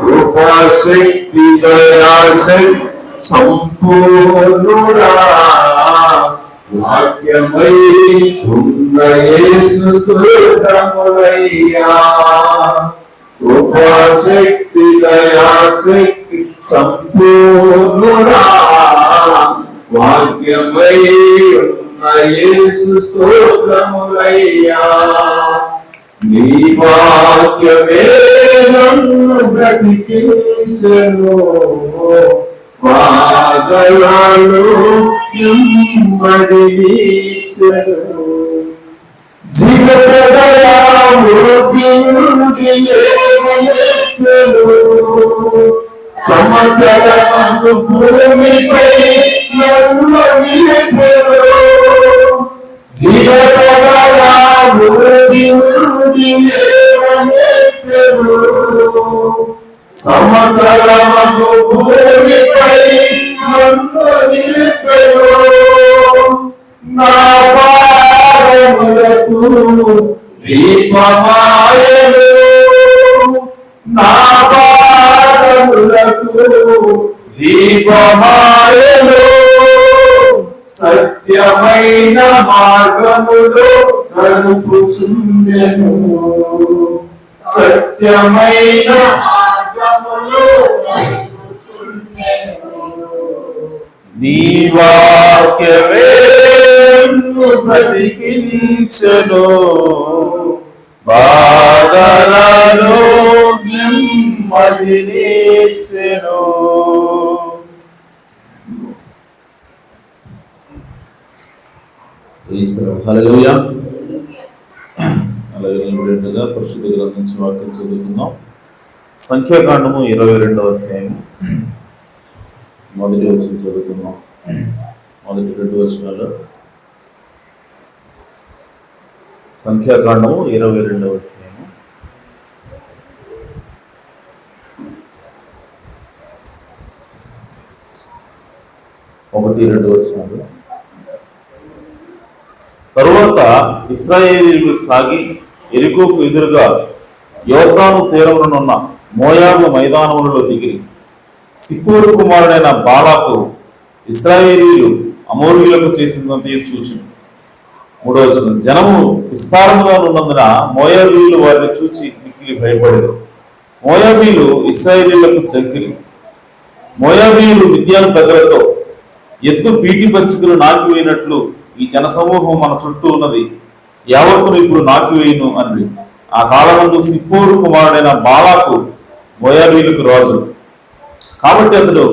కృపాశక్తి దయాశక్తి సంపూర్ణుడా వాక్యమై ఉన్న యేసు స్తోత్రములయ్యా. కృపాశక్తి దయాశక్తి సంపూర్ణుడా వాక్యమై ఉన్న యేసు స్తోత్రములయ్యా. నీ వాక్యమే నన్ను బ్రతికించెను, బాధలలో నెమ్మదినిచ్చెను. జీవితదయా మృతి నుండి లేవనెత్తెను, సమతలమందు భూమిపై నన్ను నిలిపెను. జీవితదయా మృతి నుండి లేవనెత్తెను, సమతలమందు భూమిపై నన్ను నిలిపెను. నా పాదములకు దీపమాయెను, నా పాదములకు దీపమాయెను. సత్యమైన మార్గములో నడుపుచుండెను, సత్యమైన మార్గములో నడుపుచుండెను. నీ వాక్యమే నన్ను బ్రతికించెను, బాధలలో నెమ్మదినిచ్చెను. హల్లెలూయా. అలాగే నిలబడినట్టుగా పరిశుద్ధ గ్రంథం నుంచి వాక్యం చదువుకుందాం. సంఖ్యాకాండము 22వ అధ్యాయము మొదటి వచనం చదువుకుందాం. మొదటి 2 వచనాలు. సంఖ్యాకాండము 22వ అధ్యాయము ఒకటి 2 వచనాలు. తరువాత ఇశ్రాయేలీయులు సాగి యెరికోకు ఎదురుగా యోర్దాను తీరమునున్న మోయాబు మైదానములలో దిగిరి. సిప్పోరు కుమారుడైన బాలాకు ఇశ్రాయేలీయులు అమోరీయులకు చేసినంతయు చూచును. 3వ వచనం. జనము విస్తారముగా ఉన్నందున మోయాబీయులు వారిని చూచి మిక్కిలి భయపడెదరు. మోయాబీయులు ఇశ్రాయేలీయులకు జంకిరి. మోయాబీయులు మిద్యాను పెద్దలతో ఎత్తు పీటి పచ్చికలు నాకివేయినట్లు ఈ జనసమూహం మన చుట్టూ ఉన్నది, యావత్తును ఇప్పుడు నాకివేయును అని. ఆ కాలమందు సిప్పోరు కుమారుడైన బాలాకు మోయాబీయులకు రాజు. కాబట్టి అతడు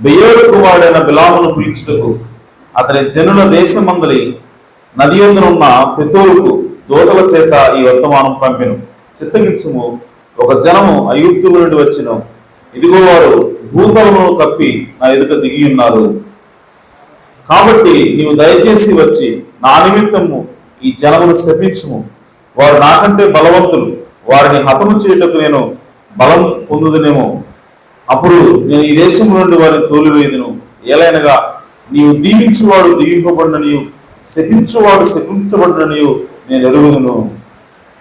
బెయోరు కుమారుడైన బిలామును పిలుచుటకు అతని జనుల దేశమందలి నది యొద్దనున్న పెతోరుకు దూతల చేత ఈ వర్తమానం పంపెను. చిత్తగించుము, ఒక జనము ఐగుప్తు నుండి వచ్చెను, ఇదిగో వారు భూతలమును కప్పి నా ఎదుట దిగి ఉన్నారు. కాబట్టి నీవు దయచేసి వచ్చి నా నిమిత్తము ఈ జనమును శపించుము. వారు నాకంటే బలవంతులు, వారిని హతము చేయుటకు నేను బలం పొందుదునేమో. అప్పుడు నేను ఈ దేశం నుండి వారిని తోలివేయుదును. ఏలైనగా నీవు దీవించువాడు దీవింపబడిన, నీవు శపించువాడు శపించబడిన నీవు నేను ఎరుగుదును.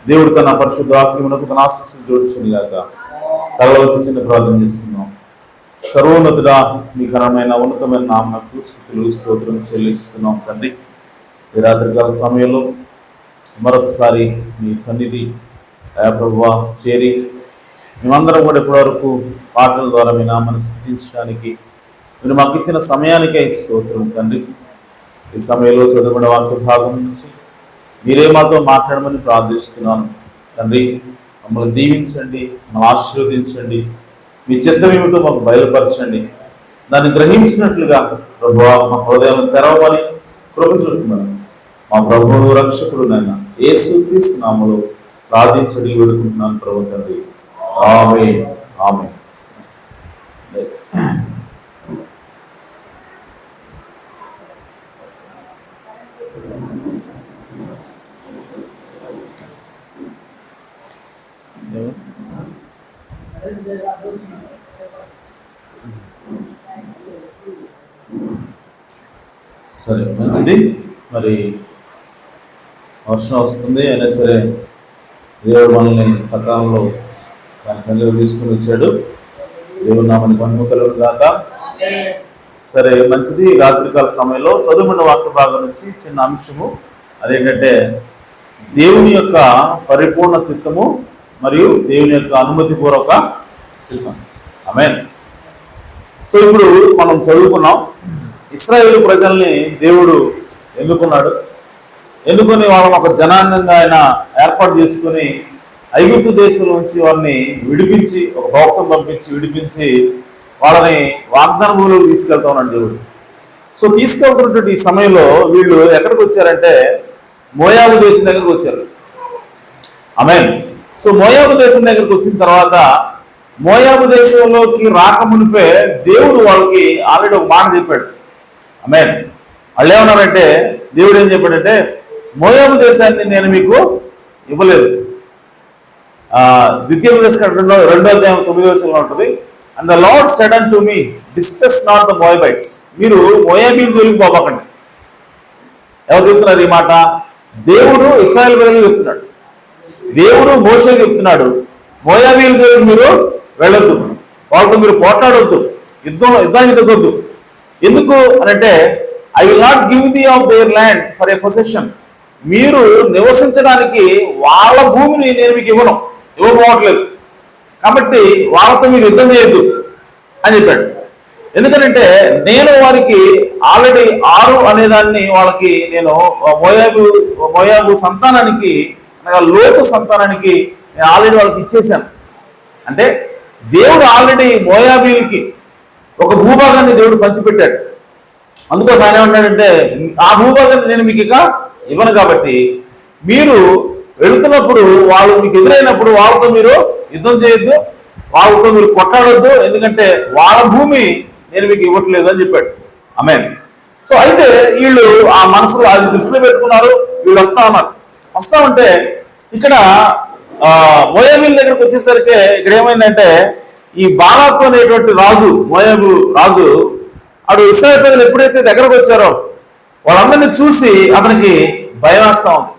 దేవుడు తన పరిశుద్ధ వాక్యమునకు తన ఆశీస్సులు జోడించుగాక. తలవచ్చి చిన్న ప్రార్థన చేసుకున్నాం. సర్వోన్నతుడా, మీ ఘనమైన ఉన్నతమైన నామమునకు స్తుతులు స్తోత్రం చెల్లిస్తున్నాం తండ్రి. ఈ రాత్రికాల సమయంలో మరొకసారి మీ సన్నిధి ప్రభువా చేరి మేమందరం కూడా ఇప్పటివరకు పాటల ద్వారా మీ నామాన్ని స్తుతించడానికి మీరు మాకు ఇచ్చిన సమయానికే స్తోత్రం తండ్రి. ఈ సమయంలో చదువుకున్న వాక్య భాగం నుంచి మీరే మాతో మాట్లాడమని ప్రార్థిస్తున్నాను తండ్రి. మమ్మల్ని దీవించండి, మమ్మల్ని ఆశీర్వదించండి, మీ చిత్తం ఏమిటో మాకు బయలుపరచండి. దాన్ని గ్రహించినట్లుగా ప్రభువా మా హృదయాలను తెరవమని కృప చూపుమని మా ప్రభువు రక్షకుడు నాయన యేసుక్రీస్తు నామములో ప్రార్థించడి వేడుకుంటున్నాను ప్రభు తండ్రి. ఆమేన్, ఆమేన్. సరే, మంచిది. మరి వర్షం వస్తుంది అయినా సరే దేవుడు మనల్ని సకాలంలో ఆయన సన్నిధిలో తీసుకుని వచ్చాడు. దేవుడు నామని మహిమకలుగు గాక. సరే, మంచిది. రాత్రికాల సమయంలో చదువుకున్న వాక్య భాగం నుంచి చిన్న అంశము, అదేంటంటే దేవుని యొక్క పరిపూర్ణ చిత్తము మరియు దేవుని యొక్క అనుమతిపూర్వక చిత్తం. ఆమేన్. సో ఇప్పుడు మనం చదువుకున్నాం, ఇశ్రాయేలు ప్రజల్ని దేవుడు ఎన్నుకున్నాడు. ఎన్నుకొని వాళ్ళని ఒక జనాంగంగా ఆయన ఏర్పాటు చేసుకుని ఐగుప్తు దేశం నుంచి వారిని విడిపించి, ఒక భక్తం పంపించి విడిపించి వాళ్ళని వాగ్దాన భూమిలోకి తీసుకెళ్తా ఉన్నాడు దేవుడు. సో తీసుకెళ్తున్నటువంటి ఈ సమయంలో వీళ్ళు ఎక్కడికి వచ్చారంటే మోయాబు దేశం దగ్గరకు వచ్చారు. ఆమేన్. సో మోయాబు దేశం దగ్గరకు వచ్చిన తర్వాత మోయాబు దేశంలోకి రాకమునిపే దేవుడు వాళ్ళకి ఆల్రెడీ ఒక మాట చెప్పాడు. ఆమేన్. వాళ్ళు ఏమన్నారంటే, దేవుడు ఏం చెప్పాడంటే, మోయాబు దేశాన్ని నేను మీకు ఇవ్వలేదు. ద్వితీయోపదేశకాండం 2వ అధ్యాయం 9వ వచనంలో ఉంటుంది. And the Lord said unto me, distress not the Moabites. మీరు మోయాబీల జోలికి పోబాకండి. ఎవరు చెప్తున్నారు ఈ మాట? దేవుడు ఇశ్రాయేలు ప్రజలకు చెప్తున్నాడు. దేవుడు మోషేకి చెప్తున్నాడు, మోయాబీల జోలికి మీరు వెళ్ళొద్దు, వాళ్ళతో మీరు పోట్లాడొద్దు, యుద్ధానికి దిగొద్దు. ఎందుకు అనంటే, I will not give the of their land for a possession. మీరు నివసించడానికి వాళ్ళ భూమిని నేను మీకు ఇవ్వకపోవట్లేదు, కాబట్టి వాళ్ళతో మీరు యుద్ధం చేయొద్దు అని చెప్పాడు. ఎందుకంటే నేను వారికి ఆల్రెడీ 6 అనేదాన్ని వాళ్ళకి నేను మోయాబు సంతానానికి, అనగా లోతు సంతానానికి నేను ఆల్రెడీ వాళ్ళకి ఇచ్చేసాను. అంటే దేవుడు ఆల్రెడీ మోయాబీలకి ఒక భూభాగాన్ని దేవుడు పంచిపెట్టాడు. అందుకోసం ఆయన ఏమన్నాడంటే, ఆ భూభాగాన్ని నేను మీకు ఇక ఇవ్వను, కాబట్టి మీరు వెళుతున్నప్పుడు వాళ్ళు మీకు ఎదురైనప్పుడు వాళ్ళతో మీరు యుద్ధం చేయొద్దు, వాళ్ళతో మీరు కొట్టాడొద్దు, ఎందుకంటే వాళ్ళ భూమి నేను మీకు ఇవ్వట్లేదు అని చెప్పాడు. ఆమేన్. సో అయితే వీళ్ళు ఆ మనసులో అది దృష్టిలో పెట్టుకున్నారు. వీళ్ళు వస్తా ఉంటే ఇక్కడ మోయాబీల దగ్గరకు వచ్చేసరికి ఇక్కడ ఏమైందంటే, ఈ బాలాకు అనేటువంటి రాజు, మోయాబు రాజు, అటు ఇశ్రాయేలు ప్రజలు ఎప్పుడైతే దగ్గరకు వచ్చారో వాళ్ళందరినీ చూసి అతనికి భయం వేస్తా ఉంది.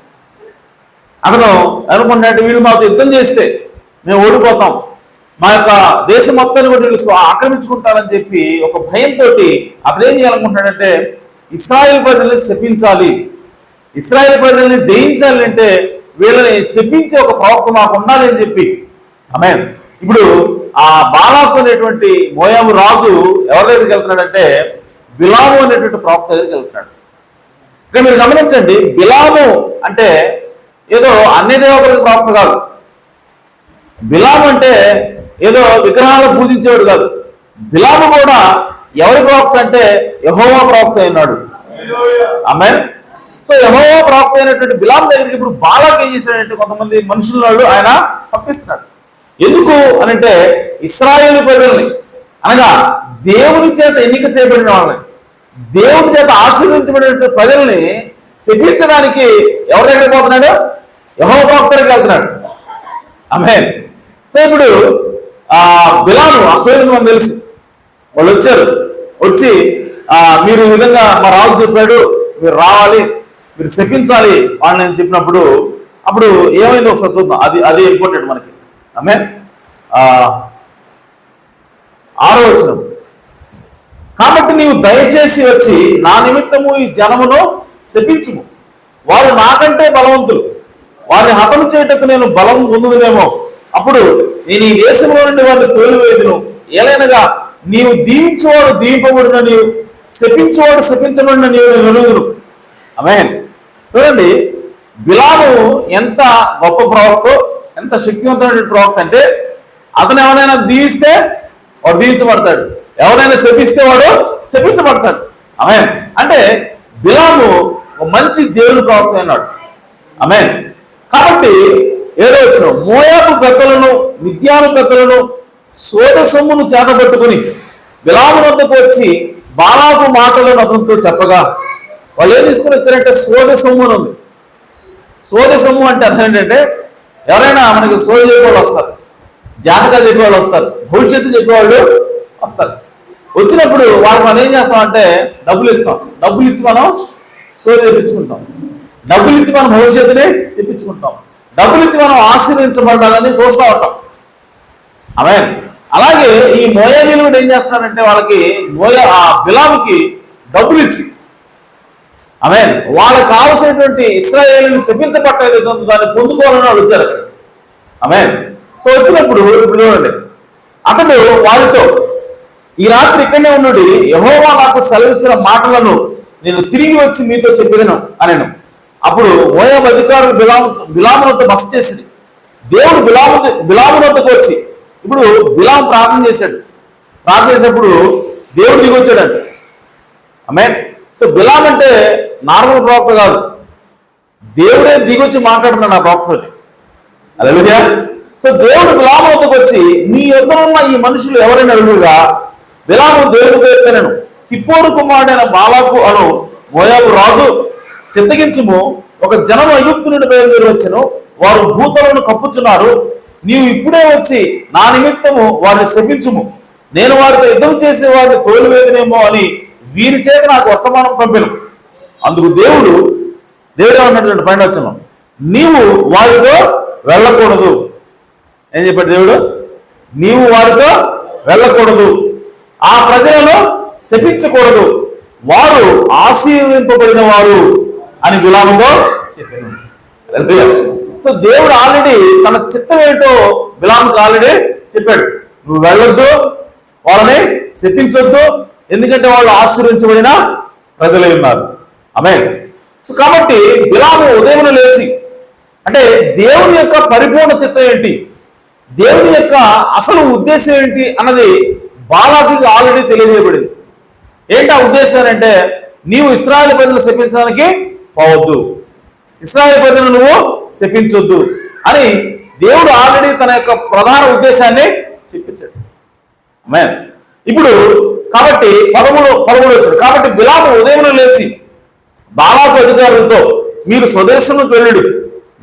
అతను అనుకుంటే, వీళ్ళు మాకు యుద్ధం చేస్తే మేము ఓడిపోతాం, మా యొక్క దేశం మొత్తాన్ని కూడా వీళ్ళు ఆక్రమించుకుంటారని చెప్పి ఒక భయంతో అతను ఏం చేయాలనుకుంటున్నాడంటే, ఇశ్రాయేలు ప్రజల్ని శపించాలి, ఇశ్రాయేలు ప్రజల్ని జయించాలి అంటే వీళ్ళని శపించే ఒక ప్రవక్త మాకు ఉండాలి అని చెప్పి. ఆమేన్. ఇప్పుడు ఆ బాలాకు అనేటువంటి మోయాబు రాజు ఎవరి దగ్గరికి వెళ్తున్నాడంటే, బిలాము అనేటువంటి ప్రవక్త దగ్గరికి వెళ్తున్నాడు. ఇక్కడ మీరు గమనించండి, బిలాము అంటే ఏదో అన్ని దేవతలకు ప్రవక్త కాదు. బిలాము అంటే ఏదో విగ్రహాలను పూజించేవాడు కాదు. బిలాము కూడా ఎవరి ప్రవక్త అంటే యెహోవా ప్రవక్త అయినాడు. ఆమేన్. సో యెహోవా ప్రవక్త అయినటువంటి బిలాము దగ్గరికి ఇప్పుడు బాలాకు ఏం చేశాడంటే, కొంతమంది మనుషులను ఆయన పంపిస్తున్నాడు. ఎందుకు అనంటే, ఇశ్రాయేలు ప్రజల్ని, అనగా దేవుని చేత ఎన్నిక చేయబడిన వాళ్ళని, దేవుని చేత ఆశీర్వదించబడిన ప్రజల్ని శపించడానికి ఎవరి దగ్గరికి పోతున్నాడు? యెహోవా ప్రవక్త దగ్గరికి వెళ్తున్నాడు. ఆమేన్. సో ఇప్పుడు బిలాము ఆ స్టోరీ మనకు తెలుసు. వాళ్ళు వచ్చి మీరు ఈ విధంగా మా రాజు చెప్పాడు, మీరు రావాలి, మీరు శపించాలి వాళ్ళని అని చెప్పినప్పుడు అప్పుడు ఏమైందో ఒకసారి చూద్దాం. అది ఇంపార్టెంట్ మనకి. ఆమేన్. 6వ వచనం, కాబట్టి నీవు దయచేసి వచ్చి నా నిమిత్తము ఈ జనమును శపించుము, వారు నాకంటే బలవంతులు, వారిని హతము చేయటకు నేను బలం పొందుదునేమో, అప్పుడు నేను ఈ దేశంలో నుండి వారిని తోలివేదును. ఏలైనగా నీవు దీవించువాడు దీవింపబడిన, నీవు శపించువాడు శపించబడిన నీవు వెలుగుదును. ఆమేన్. చూడండి, బిలాము ఎంత గొప్ప ప్రవక్త, ఎంత శక్తివంతమైన ప్రవక్త అంటే, అతను ఎవరైనా దీవిస్తే వాడు దీవించబడతాడు, ఎవరైనా శపిస్తే వాడు శపించబడతాడు. ఆమేన్. అంటే బిలాము ఒక మంచి దేవుని ప్రవక్త అన్నాడు. ఆమేన్. కాబట్టి 7వ వచనం, మోయాబు పెద్దలను మిద్యాను పెద్దలను సోద సొమ్మును చేతబట్టుకుని బిలాము వద్దకు వచ్చి బాలాకు మాటలను అతనితో చెప్పగా, వాళ్ళు ఏం తీసుకుని వచ్చారంటే సోద సొమ్ము అని ఉంది. సోద సొమ్ము అంటే అర్థం ఏంటంటే, ఎవరైనా మనకి సోద చెప్పేవాళ్ళు వస్తారు, జాతకాలు చెప్పేవాళ్ళు వస్తారు, భవిష్యత్తు చెప్పేవాళ్ళు వస్తారు. వచ్చినప్పుడు వాళ్ళకి మనం ఏం చేస్తామంటే డబ్బులు ఇస్తాం. డబ్బులు ఇచ్చి మనం సోద తెప్పించుకుంటాం, డబ్బులు ఇచ్చి మనం భవిష్యత్తుని తెప్పించుకుంటాం, డబ్బులు ఇచ్చి మనం ఆశీర్వించబడాలని చూస్తూ ఉంటాం. ఆమేన్. అలాగే ఈ మోయాబీలు కూడా ఏం చేస్తున్నారంటే వాళ్ళకి బిలాముకి డబ్బులు ఇచ్చి ఆమేన్ వాళ్ళకి కావలసినటువంటి ఇశ్రాయేలుని శపించబట్టేది దాన్ని పొందుకోవాలని వాళ్ళు వచ్చారు. ఆమేన్. సో వచ్చినప్పుడు ఇప్పుడు చూడండి, అతడు వారితో ఈ రాత్రి ఇక్కడనే ఉన్నాడు, యెహోవా నాకు సెలవిచ్చిన మాటలను నేను తిరిగి వచ్చి మీతో చెప్పేదను అనేను. అప్పుడు మోయాబు అధికారులు బిలామునొద్ద బస చేసింది. దేవుడు బిలామునొద్దకు వచ్చి ఇప్పుడు బిలాము ప్రార్థన చేశాడు. ప్రార్థన చేసినప్పుడు దేవుడు దిగొచ్చాడంట. ఆమేన్. సో బిలాం అంటే నార్మల్ ప్రవక్త కాదు, దేవుడే దిగొచ్చి మాట్లాడుతున్నాడు ఆ ప్రవక్తని. హల్లెలూయా. సో దేవుడు బిలాము వద్దకు వచ్చి నీ యొద్ద ఉన్న ఈ మనుషులు ఎవరైనా అడుగుగా బిలాము దేవుడితో చెప్పాను, సిప్పోరు కుమారుడైన బాలాకు అను మోయాబు రాజు చిత్తగించుము, ఒక జనం ఐగుప్తు నుండి బయలుదేరి వచ్చెను, వారు భూతలను కప్పుచున్నారు, నీవు ఇప్పుడే వచ్చి నా నిమిత్తము వారిని శపించుము, నేను వారితో యుద్ధం చేసే వారిని తోలివేదనేమో అని వీరి చేత నాకు వర్తమానం పంపెను. అందుకు దేవుడు ఏమన్నటువంటి పైన వచ్చాను, నీవు వారితో వెళ్ళకూడదు. ఏం చెప్పాడు దేవుడు? నీవు వారితో వెళ్ళకూడదు, ఆ ప్రజలను శపించకూడదు, వారు ఆశీర్వదింపబడిన వారు అని బిలాముతో చెప్పాను. సో దేవుడు ఆల్రెడీ తన చిత్తం ఏంటో బిలాముకు ఆల్రెడీ చెప్పాడు, నువ్వు వెళ్ళొద్దు, వాళ్ళని శపించొద్దు, ఎందుకంటే వాళ్ళు ఆశీర్వించబడిన ప్రజలై ఉన్నారు. ఆమేన్. సో కాబట్టి బిలాము ఉదయం లేచి, అంటే దేవుని యొక్క పరిపూర్ణ చిత్తం ఏంటి, దేవుని యొక్క అసలు ఉద్దేశం ఏంటి అన్నది బాలాకుకి ఆల్రెడీ తెలియజేయబడింది. ఏంటి ఆ ఉద్దేశం అంటే, నీవు ఇశ్రాయేలు ప్రజలు శపించడానికి పోవద్దు, ఇశ్రాయేలు ప్రజలను నువ్వు శపించొద్దు అని దేవుడు ఆల్రెడీ తన యొక్క ప్రధాన ఉద్దేశాన్ని చెప్పేశాడు. ఆమేన్. ఇప్పుడు కాబట్టి 13 వచ్చాడు. కాబట్టి బిలాము ఉదయం లేచి బాలాకు అధికారులతో, మీరు స్వదేశంలోకి వెళ్ళుడు,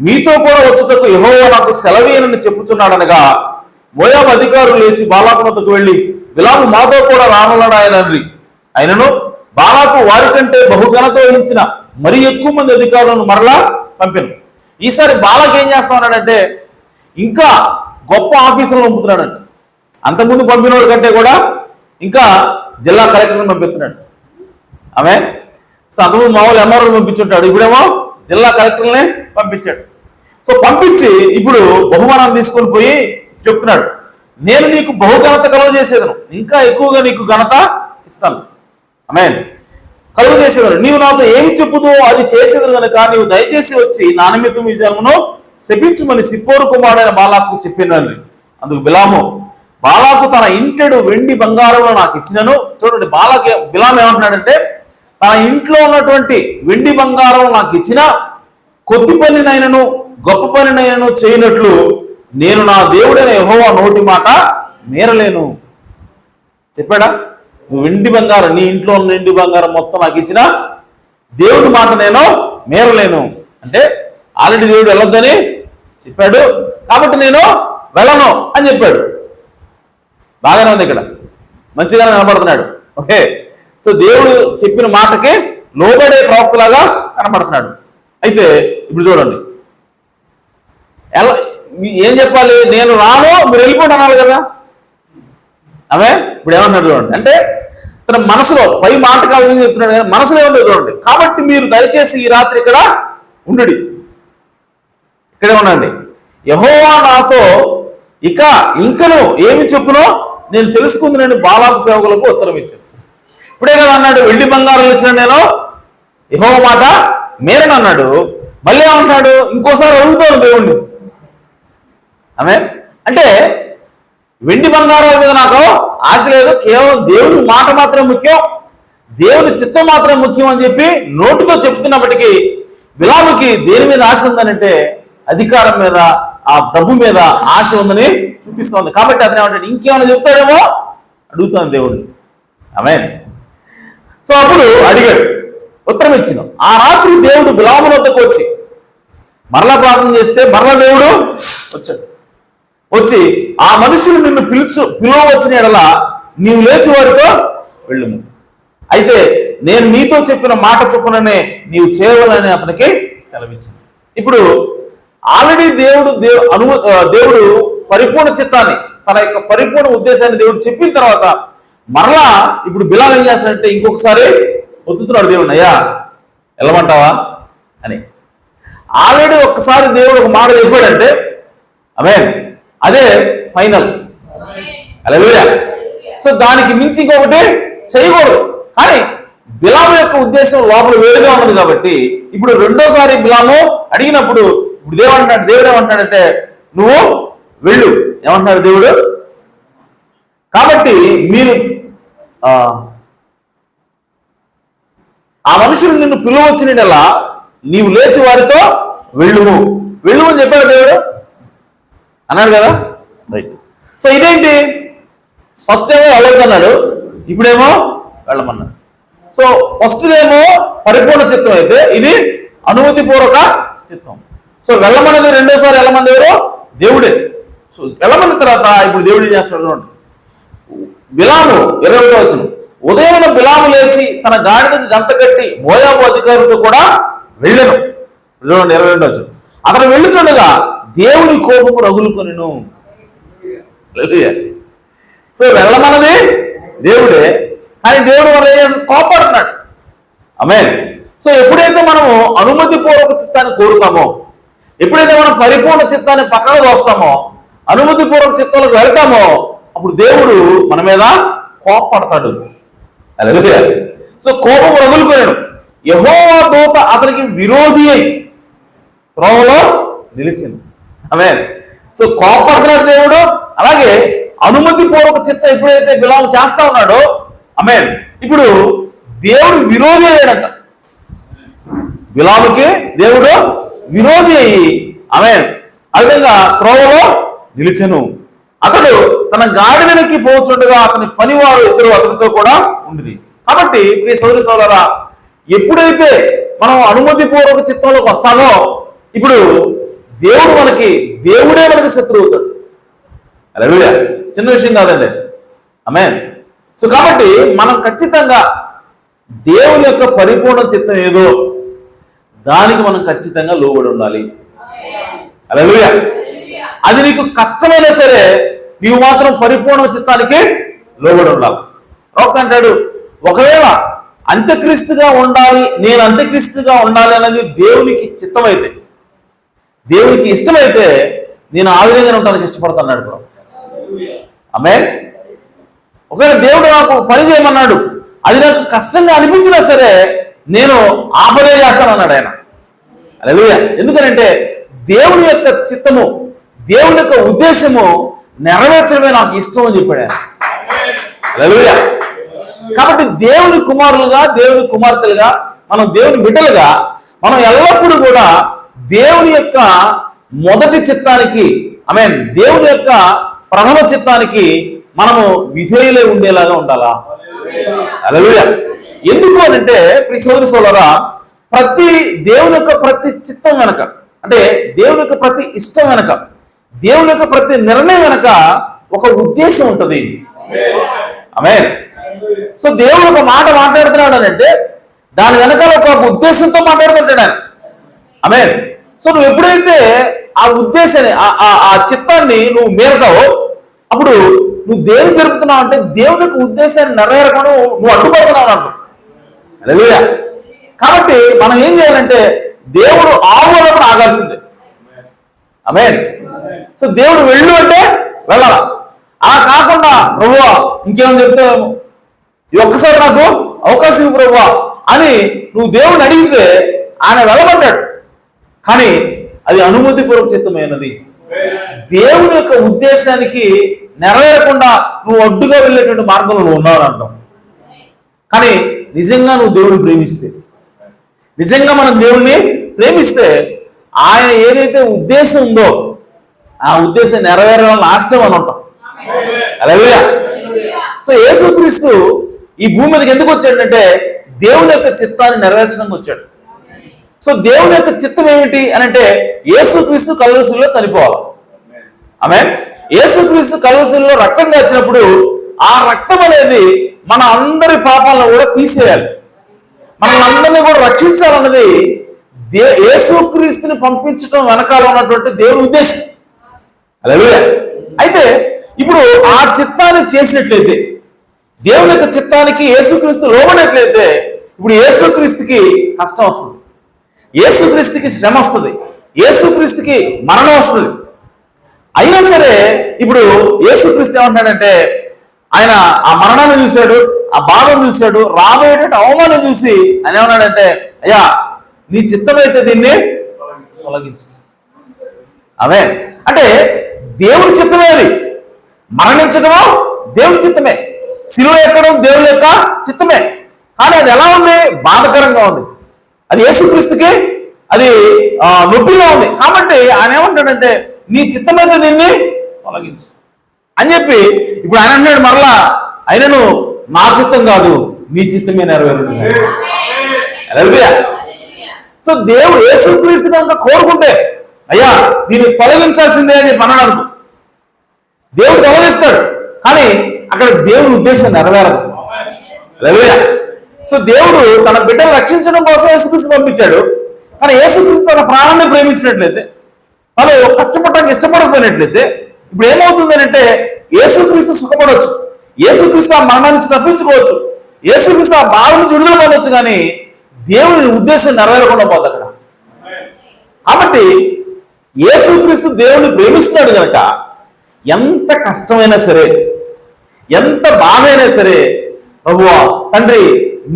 మీతో కూడా వచ్చుటకు యెహోవా నాకు సెలవీయనని చెప్పుచున్నాడనగా, మోయాబు అధికారులు లేచి బాలాకు వద్దకు వెళ్ళి, బిలాము మాతో కూడా రానున్నాడు ఆయనను బాలాకు వారికంటే బహుఘనత వహించిన మరి ఎక్కువ మంది అధికారులను మరలా పంపాను. ఈసారి బాలాకు ఏం చేస్తా ఉన్నాడంటే, ఇంకా గొప్ప ఆఫీసులను పంపుతున్నాడంట. అంతకుముందు పంపిన వాడి కంటే కూడా ఇంకా జిల్లా కలెక్టర్ని పంపిస్తున్నాడు. ఆమె సో అంతకుముందు మామూలు ఎంఆర్ఓని పంపించుంటాడు, ఇప్పుడేమో జిల్లా కలెక్టర్ని పంపించాడు. సో పంపించి ఇప్పుడు బహుమానాన్ని తీసుకొని పోయి చెప్తున్నాడు, నేను నీకు బహుఘనత కలుగజేసేదను, ఇంకా ఎక్కువగా నీకు ఘనత ఇస్తాను. ఆమేన్. కలుగజేసేదను, నీవు నాతో ఏమి చెప్పుదో అది చేసేదను కనుక నీవు దయచేసి వచ్చి నా నిమిత్తం ఈ జనమును శపించుమని సిప్పోరు కుమారుడైన బాలాకు చెప్పినది. అందుకు బాలాకు తన ఇంటెడు వెండి బంగారంలో నాకు ఇచ్చినను. చూడండి, బిలాము ఏమంటున్నాడంటే, తన ఇంట్లో ఉన్నటువంటి వెండి బంగారం నాకు ఇచ్చిన, కొద్ది పనినైనను గొప్ప పనినైనను చేయనట్లు నేను నా దేవుడైన యెహోవా నోటి మాట మీరలేను. చెప్పాడా? నువ్వు వెండి బంగారం, నీ ఇంట్లో ఉన్న వెండి బంగారం మొత్తం నాకు ఇచ్చిన దేవుడి మాట నేను మీరలేను అంటే ఆల్రెడీ దేవుడు వెళ్ళొద్దని చెప్పాడు, కాబట్టి నేను వెళ్ళను అని చెప్పాడు. బాగానే ఉంది, ఇక్కడ మంచిగానే కనబడుతున్నాడు. ఓకే. సో దేవుడు చెప్పిన మాటకి లోబడే ప్రవక్తలాగా కనబడుతున్నాడు. అయితే ఇప్పుడు చూడండి, ఎలా ఏం చెప్పాలి, నేను రాను మీరు వెళ్ళిపోండి అనాలి కదా. అవే ఇప్పుడు ఏమన్నాడు చూడండి, అంటే తన మనసులో పై మాట కావాలని చెప్తున్నాడు కదా, మనసులో ఏముందో చూడండి. కాబట్టి మీరు దయచేసి ఈ రాత్రి ఇక్కడ ఉండుడి, ఇక్కడే ఉండండి, యెహోవా నాతో ఇంకను ఏమి చెప్పునో నేను తెలుసుకుంది. నేను బాలాకు సేవకులకు ఉత్తరం ఇచ్చాను. ఇప్పుడే కదా అన్నాడు, వెండి బంగారం ఇచ్చిన నేను యెహోవా మాట మేరని అన్నాడు. మళ్ళీ ఏమంటాడు, ఇంకోసారి అడుగుతాను దేవుణ్ణి. ఆమె అంటే వెండి బంగారాల మీద నాకు ఆశ లేదు, కేవలం దేవుని మాట మాత్రం ముఖ్యం, దేవుని చిత్తం మాత్రం ముఖ్యం అని చెప్పి నోటితో చెప్తున్నప్పటికీ బిలాముకి దేని మీద ఆశ ఉందనంటే అధికారం మీద, ఆ డబ్బు మీద ఆశ ఉందని చూపిస్తోంది. కాబట్టి అతను ఏమంటాడు, ఇంకేమైనా చెప్తాడేమో అడుగుతాను దేవుణ్ణి. ఆమేన్. సో అప్పుడు అడిగాడు, ఉత్తరం ఇచ్చిన. ఆ రాత్రి దేవుడు బిలాము వద్దకు వచ్చి మరలా ప్రార్థన చేస్తే మరలా దేవుడు వచ్చి ఆ మనుషులు నిన్ను పిలువవచ్చిన ఎడల నీవు లేచి వారితో వెళ్ళుము, అయితే నేను నీతో చెప్పిన మాట చొప్పుననే నీవు చేయవలని అతనికి సెలవిచ్చింది. ఇప్పుడు ఆల్రెడీ దేవుడు పరిపూర్ణ చిత్తాన్ని, తన యొక్క పరిపూర్ణ ఉద్దేశాన్ని దేవుడు చెప్పిన తర్వాత మరలా ఇప్పుడు బిలాము ఏం చేస్తాడంటే ఇంకొకసారి ఒత్తుతున్నాడు దేవుడిని, అయ్యా వెళ్ళమంటావా అని. ఆల్రెడీ ఒక్కసారి దేవుడు ఒక మాట చెప్పాడంటే అదే ఫైనల్. హల్లెలూయా. సో దానికి మించి ఇంకొకటి చేయకూడదు. కానీ బిలాము యొక్క ఉద్దేశం లోపల వేరుగా ఉన్నది కాబట్టి ఇప్పుడు రెండోసారి బిలాము అడిగినప్పుడు ఇప్పుడు దేవుడు ఏమంటాడంటే నువ్వు వెళ్ళు ఏమంటున్నాడు దేవుడు. కాబట్టి మీరు ఆ మనుషులు నిన్ను పిలువచ్చినలా నీవు లేచి వారితో వెళ్ళుము అని చెప్పాడు దేవుడు అన్నాడు కదా. రైట్. సో ఇదేంటి, ఫస్ట్ ఏమో వెళ్ళొద్దన్నాడు, ఇప్పుడేమో వెళ్ళమన్నాడు. సో ఫస్ట్ ఏమో పరిపూర్ణ చిత్తం అయితే ఇది అనుమతిపూర్వక చిత్తం. సో వెళ్ళమన్నది రెండోసారి వెళ్ళమని దేవుడే. సో వెళ్ళమన్న తర్వాత ఇప్పుడు దేవుడు ఏం చేస్తాడు. బిలాము 21వ వచనం, ఉదయమున బిలాము లేచి తన గాడిదకు గంత కట్టి మోయాబు అధికారులతో కూడా వెళ్ళెను. 22వ వచనం, అతను వెళ్ళుచుండగా దేవుని కోపము రగులుకొనెను. సో వెళ్ళమన్నది దేవుడే, కానీ దేవుడు మనం ఏం చేస్తాడు, కోపడుతున్నాడు. ఆమేన్. సో ఎప్పుడైతే మనము అనుమతిపూర్వక చిత్తాన్ని కోరుతామో, ఎప్పుడైతే మనం పరిపూర్ణ చిత్తాన్ని పక్కన దోస్తామో, అనుమతిపూర్వక చిత్తంలోకి వెళ్తామో, అప్పుడు దేవుడు మన మీద కోపపడతాడు. హల్లెలూయా. సో కోపం రగులుకొనెను. యెహోవా దూత అతనికి విరోధి అయి త్రోవలో నిలిచింది. ఆమేన్. సో కోపపడుతున్నాడు దేవుడు. అలాగే అనుమతిపూర్వక చిత్తం ఎప్పుడైతే బిలాము చేస్తా ఉన్నాడో, ఆమేన్, ఇప్పుడు దేవుడు విరోధి అయ్యాడంట. బిలాముకి దేవుడు విరోధి అయ్యి ఆమేన్ ఆ విధంగా త్రోవలో నిలిచెను. అతడు తన గాడిదనికి పోచుండగా అతని పనివారు ఇద్దరు అతనితో కూడా ఉండేది. కాబట్టి ప్రియ సోదరి సోదరా, ఎప్పుడైతే మనం అనుమతిపూర్వక చిత్తంలోకి వస్తామో ఇప్పుడు దేవుడే మనకి శత్రువు అవుతాడు. హల్లెలూయా. చిన్న విషయం కాదండి. ఆమేన్. సో కాబట్టి మనం ఖచ్చితంగా దేవుని యొక్క పరిపూర్ణ చిత్తం ఏదో దానికి మనం ఖచ్చితంగా లోబడి ఉండాలి. హల్లెలూయా. అది నీకు కష్టమైనా సరే నీవు మాత్రం పరిపూర్ణ చిత్తానికి లోబడి ఉండాలి. ప్రవక్త అంటాడు, ఒకవేళ అంత్యక్రీస్తుగా ఉండాలి, నేను అంత్యక్రీస్తుగా ఉండాలి అనేది దేవునికి చిత్తమైతే, దేవునికి ఇష్టమైతే నేను ఆ విధంగా ఉండడానికి ఇష్టపడతాడు. ఆమేన్. ఒకవేళ దేవుడు నాకు పని చేయమన్నాడు, అది నాకు కష్టంగా అనిపించినా సరే నేను ఆ పనే చేస్తానన్నాడు ఆయన. హల్లెలూయా. ఎందుకంటే దేవుని యొక్క చిత్తము, దేవుని యొక్క ఉద్దేశము నెరవేర్చడమే నాకు ఇష్టం అని చెప్పాడు ఆయన. హల్లెలూయా. కాబట్టి దేవుని కుమారులుగా, దేవుని కుమార్తెలుగా, మనం దేవుని బిడ్డలుగా మనం ఎల్లప్పుడూ కూడా దేవుని యొక్క మొదటి చిత్తానికి, ఆమేన్, దేవుని యొక్క ప్రథమ చిత్తానికి మనము విధేయులై ఉండేలాగా ఉండాలా. హల్లెలూయా. ఎందుకు అనంటే ప్రియ సోదరి సోదరా, దేవుని యొక్క ప్రతి చిత్తం వెనక, అంటే దేవుని యొక్క ప్రతి ఇష్టం వెనక, దేవుని యొక్క ప్రతి నిర్ణయం వెనక ఒక ఉద్దేశం ఉంటుంది. ఆమేన్. సో దేవుడు ఒక మాట మాట్లాడుతున్నాడు అని అంటే దాని వెనకాల ఒక ఉద్దేశంతో మాట్లాడుతుంటాడు ఆయన. ఆమేన్. సో నువ్వు ఎప్పుడైతే ఆ ఉద్దేశాన్ని, ఆ చిత్తాన్ని నువ్వు మేరతావో అప్పుడు నువ్వు దేని జరుపుతున్నావు అంటే దేవుని యొక్క ఉద్దేశాన్ని నెరవేరకుండా నువ్వు అడ్డుపడుతున్నావు అన్నట్టు. హల్లెలూయా. కాబట్టి మనం ఏం చేయాలంటే దేవుడు ఆగోనప్పుడు ఆగాల్సిందే. ఆమేన్. సో దేవుడు వెళ్ళు అంటే వెళ్ళాల. అలా కాకుండా ప్రభువా ఇంకేమని చెప్తావేమో, ఈ ఒక్కసారి నాకు అవకాశం ఇవ్వు ప్రభువా అని నువ్వు దేవుడిని అడిగితే ఆయన వెళ్ళమంటాడు. కానీ అది అనుమతిపూర్వక చిత్తమైనది. దేవుని యొక్క ఉద్దేశానికి నెరవేరకుండా నువ్వు అడ్డుగా వెళ్ళేటువంటి మార్గంలో నువ్వు ఉన్నావు అంటాం. కానీ నిజంగా నువ్వు దేవుడిని ప్రేమిస్తే, నిజంగా మనం దేవుణ్ణి ప్రేమిస్తే ఆయన ఏదైతే ఉద్దేశం ఉందో ఆ ఉద్దేశం నెరవేరాలని ఆశయం అని ఉంటాం. హల్లెలూయా. సో యేసుక్రీస్తు ఈ భూమి మీదకి ఎందుకు వచ్చాడంటే దేవుని యొక్క చిత్తాన్ని నెరవేర్చడానికి వచ్చాడు. సో దేవుని యొక్క చిత్తం ఏమిటి అని అంటే యేసుక్రీస్తు కల్వరిశిలలో చనిపోవాలి. ఆమేన్. యేసుక్రీస్తు కల్వరిశిలలో రక్తం కాచినప్పుడు ఆ రక్తం అనేది మన అందరి పాపాలను కూడా తీసేయాలి, మనల్ని అందరినీ కూడా రక్షించాలన్నది యేసుక్రీస్తుని పంపించడం వెనకాల ఉన్నటువంటి దేవుని ఉద్దేశం. హల్లెలూయా. అయితే ఇప్పుడు ఆ చిత్తాన్ని చేసినట్లయితే, దేవుని యొక్క చిత్తానికి యేసుక్రీస్తు లోబడినట్లయితే, ఇప్పుడు యేసుక్రీస్తుకి కష్టం వస్తుంది, యేసుక్రీస్తుకి శ్రమ వస్తుంది, యేసుక్రీస్తుకి మరణం వస్తుంది. అయినా సరే ఇప్పుడు యేసుక్రీస్తు ఏమంటున్నాడంటే, ఆయన ఆ మరణాన్ని చూశాడు, ఆ బాధను చూశాడు, రాబోయేటువంటి అవమానం చూసి ఆయన ఏమన్నాడంటే, అయ్యా నీ చిత్తమైతే దీన్ని తొలగించు. అవే అంటే దేవుడి చిత్తమే, అది మరణించడమో దేవుడి చిత్తమే, శిలువ ఎక్కడం దేవుడి యొక్క చిత్తమే. కానీ అది ఎలా ఉంది? బాధకరంగా ఉంది. అది యేసుక్రీస్తుకి అది నొప్పిగా ఉంది. కాబట్టి ఆయన ఏమంటాడంటే, నీ చిత్తమైతే దీన్ని తొలగించు అని చెప్పి ఇప్పుడు ఆయన అన్నాడు మరలా, ఆయనను నా చిత్తం కాదు నీ చిత్తమే నెరవేరు. సో దేవుడు యేసుక్రీస్తు కనుక కోరుకుంటే, అయ్యా దీన్ని తొలగించాల్సిందే అని చెప్పి అన్నాడు, దేవుడు తొలగిస్తాడు. కానీ అక్కడ దేవుడి ఉద్దేశం నెరవేరదు. సో దేవుడు తన బిడ్డను రక్షించడం కోసం యేసుక్రీస్తు పంపించాడు. కానీ యేసుక్రీస్తు తన ప్రాణాన్ని ప్రేమించినట్లయితే, తను కష్టపడడానికి ఇష్టపడకపోయినట్లయితే ఇప్పుడు ఏమవుతుంది అంటే, యేసుక్రీస్తు సుఖపడవచ్చు, యేసుక్రీస్తు ఆ మరణం నుంచి తప్పించుకోవచ్చు, యేసుక్రీస్తు ఆ బాధ నుంచి విడుదల పొందవచ్చు. కానీ దేవుని ఉద్దేశం నెరవేరకుండా పోదు అక్కడ. కాబట్టి యేసుక్రీస్తు దేవుని ప్రేమిస్తున్నాడు కనుక ఎంత కష్టమైనా సరే, ఎంత బాధ అయినా సరే, ప్రభువా తండ్రి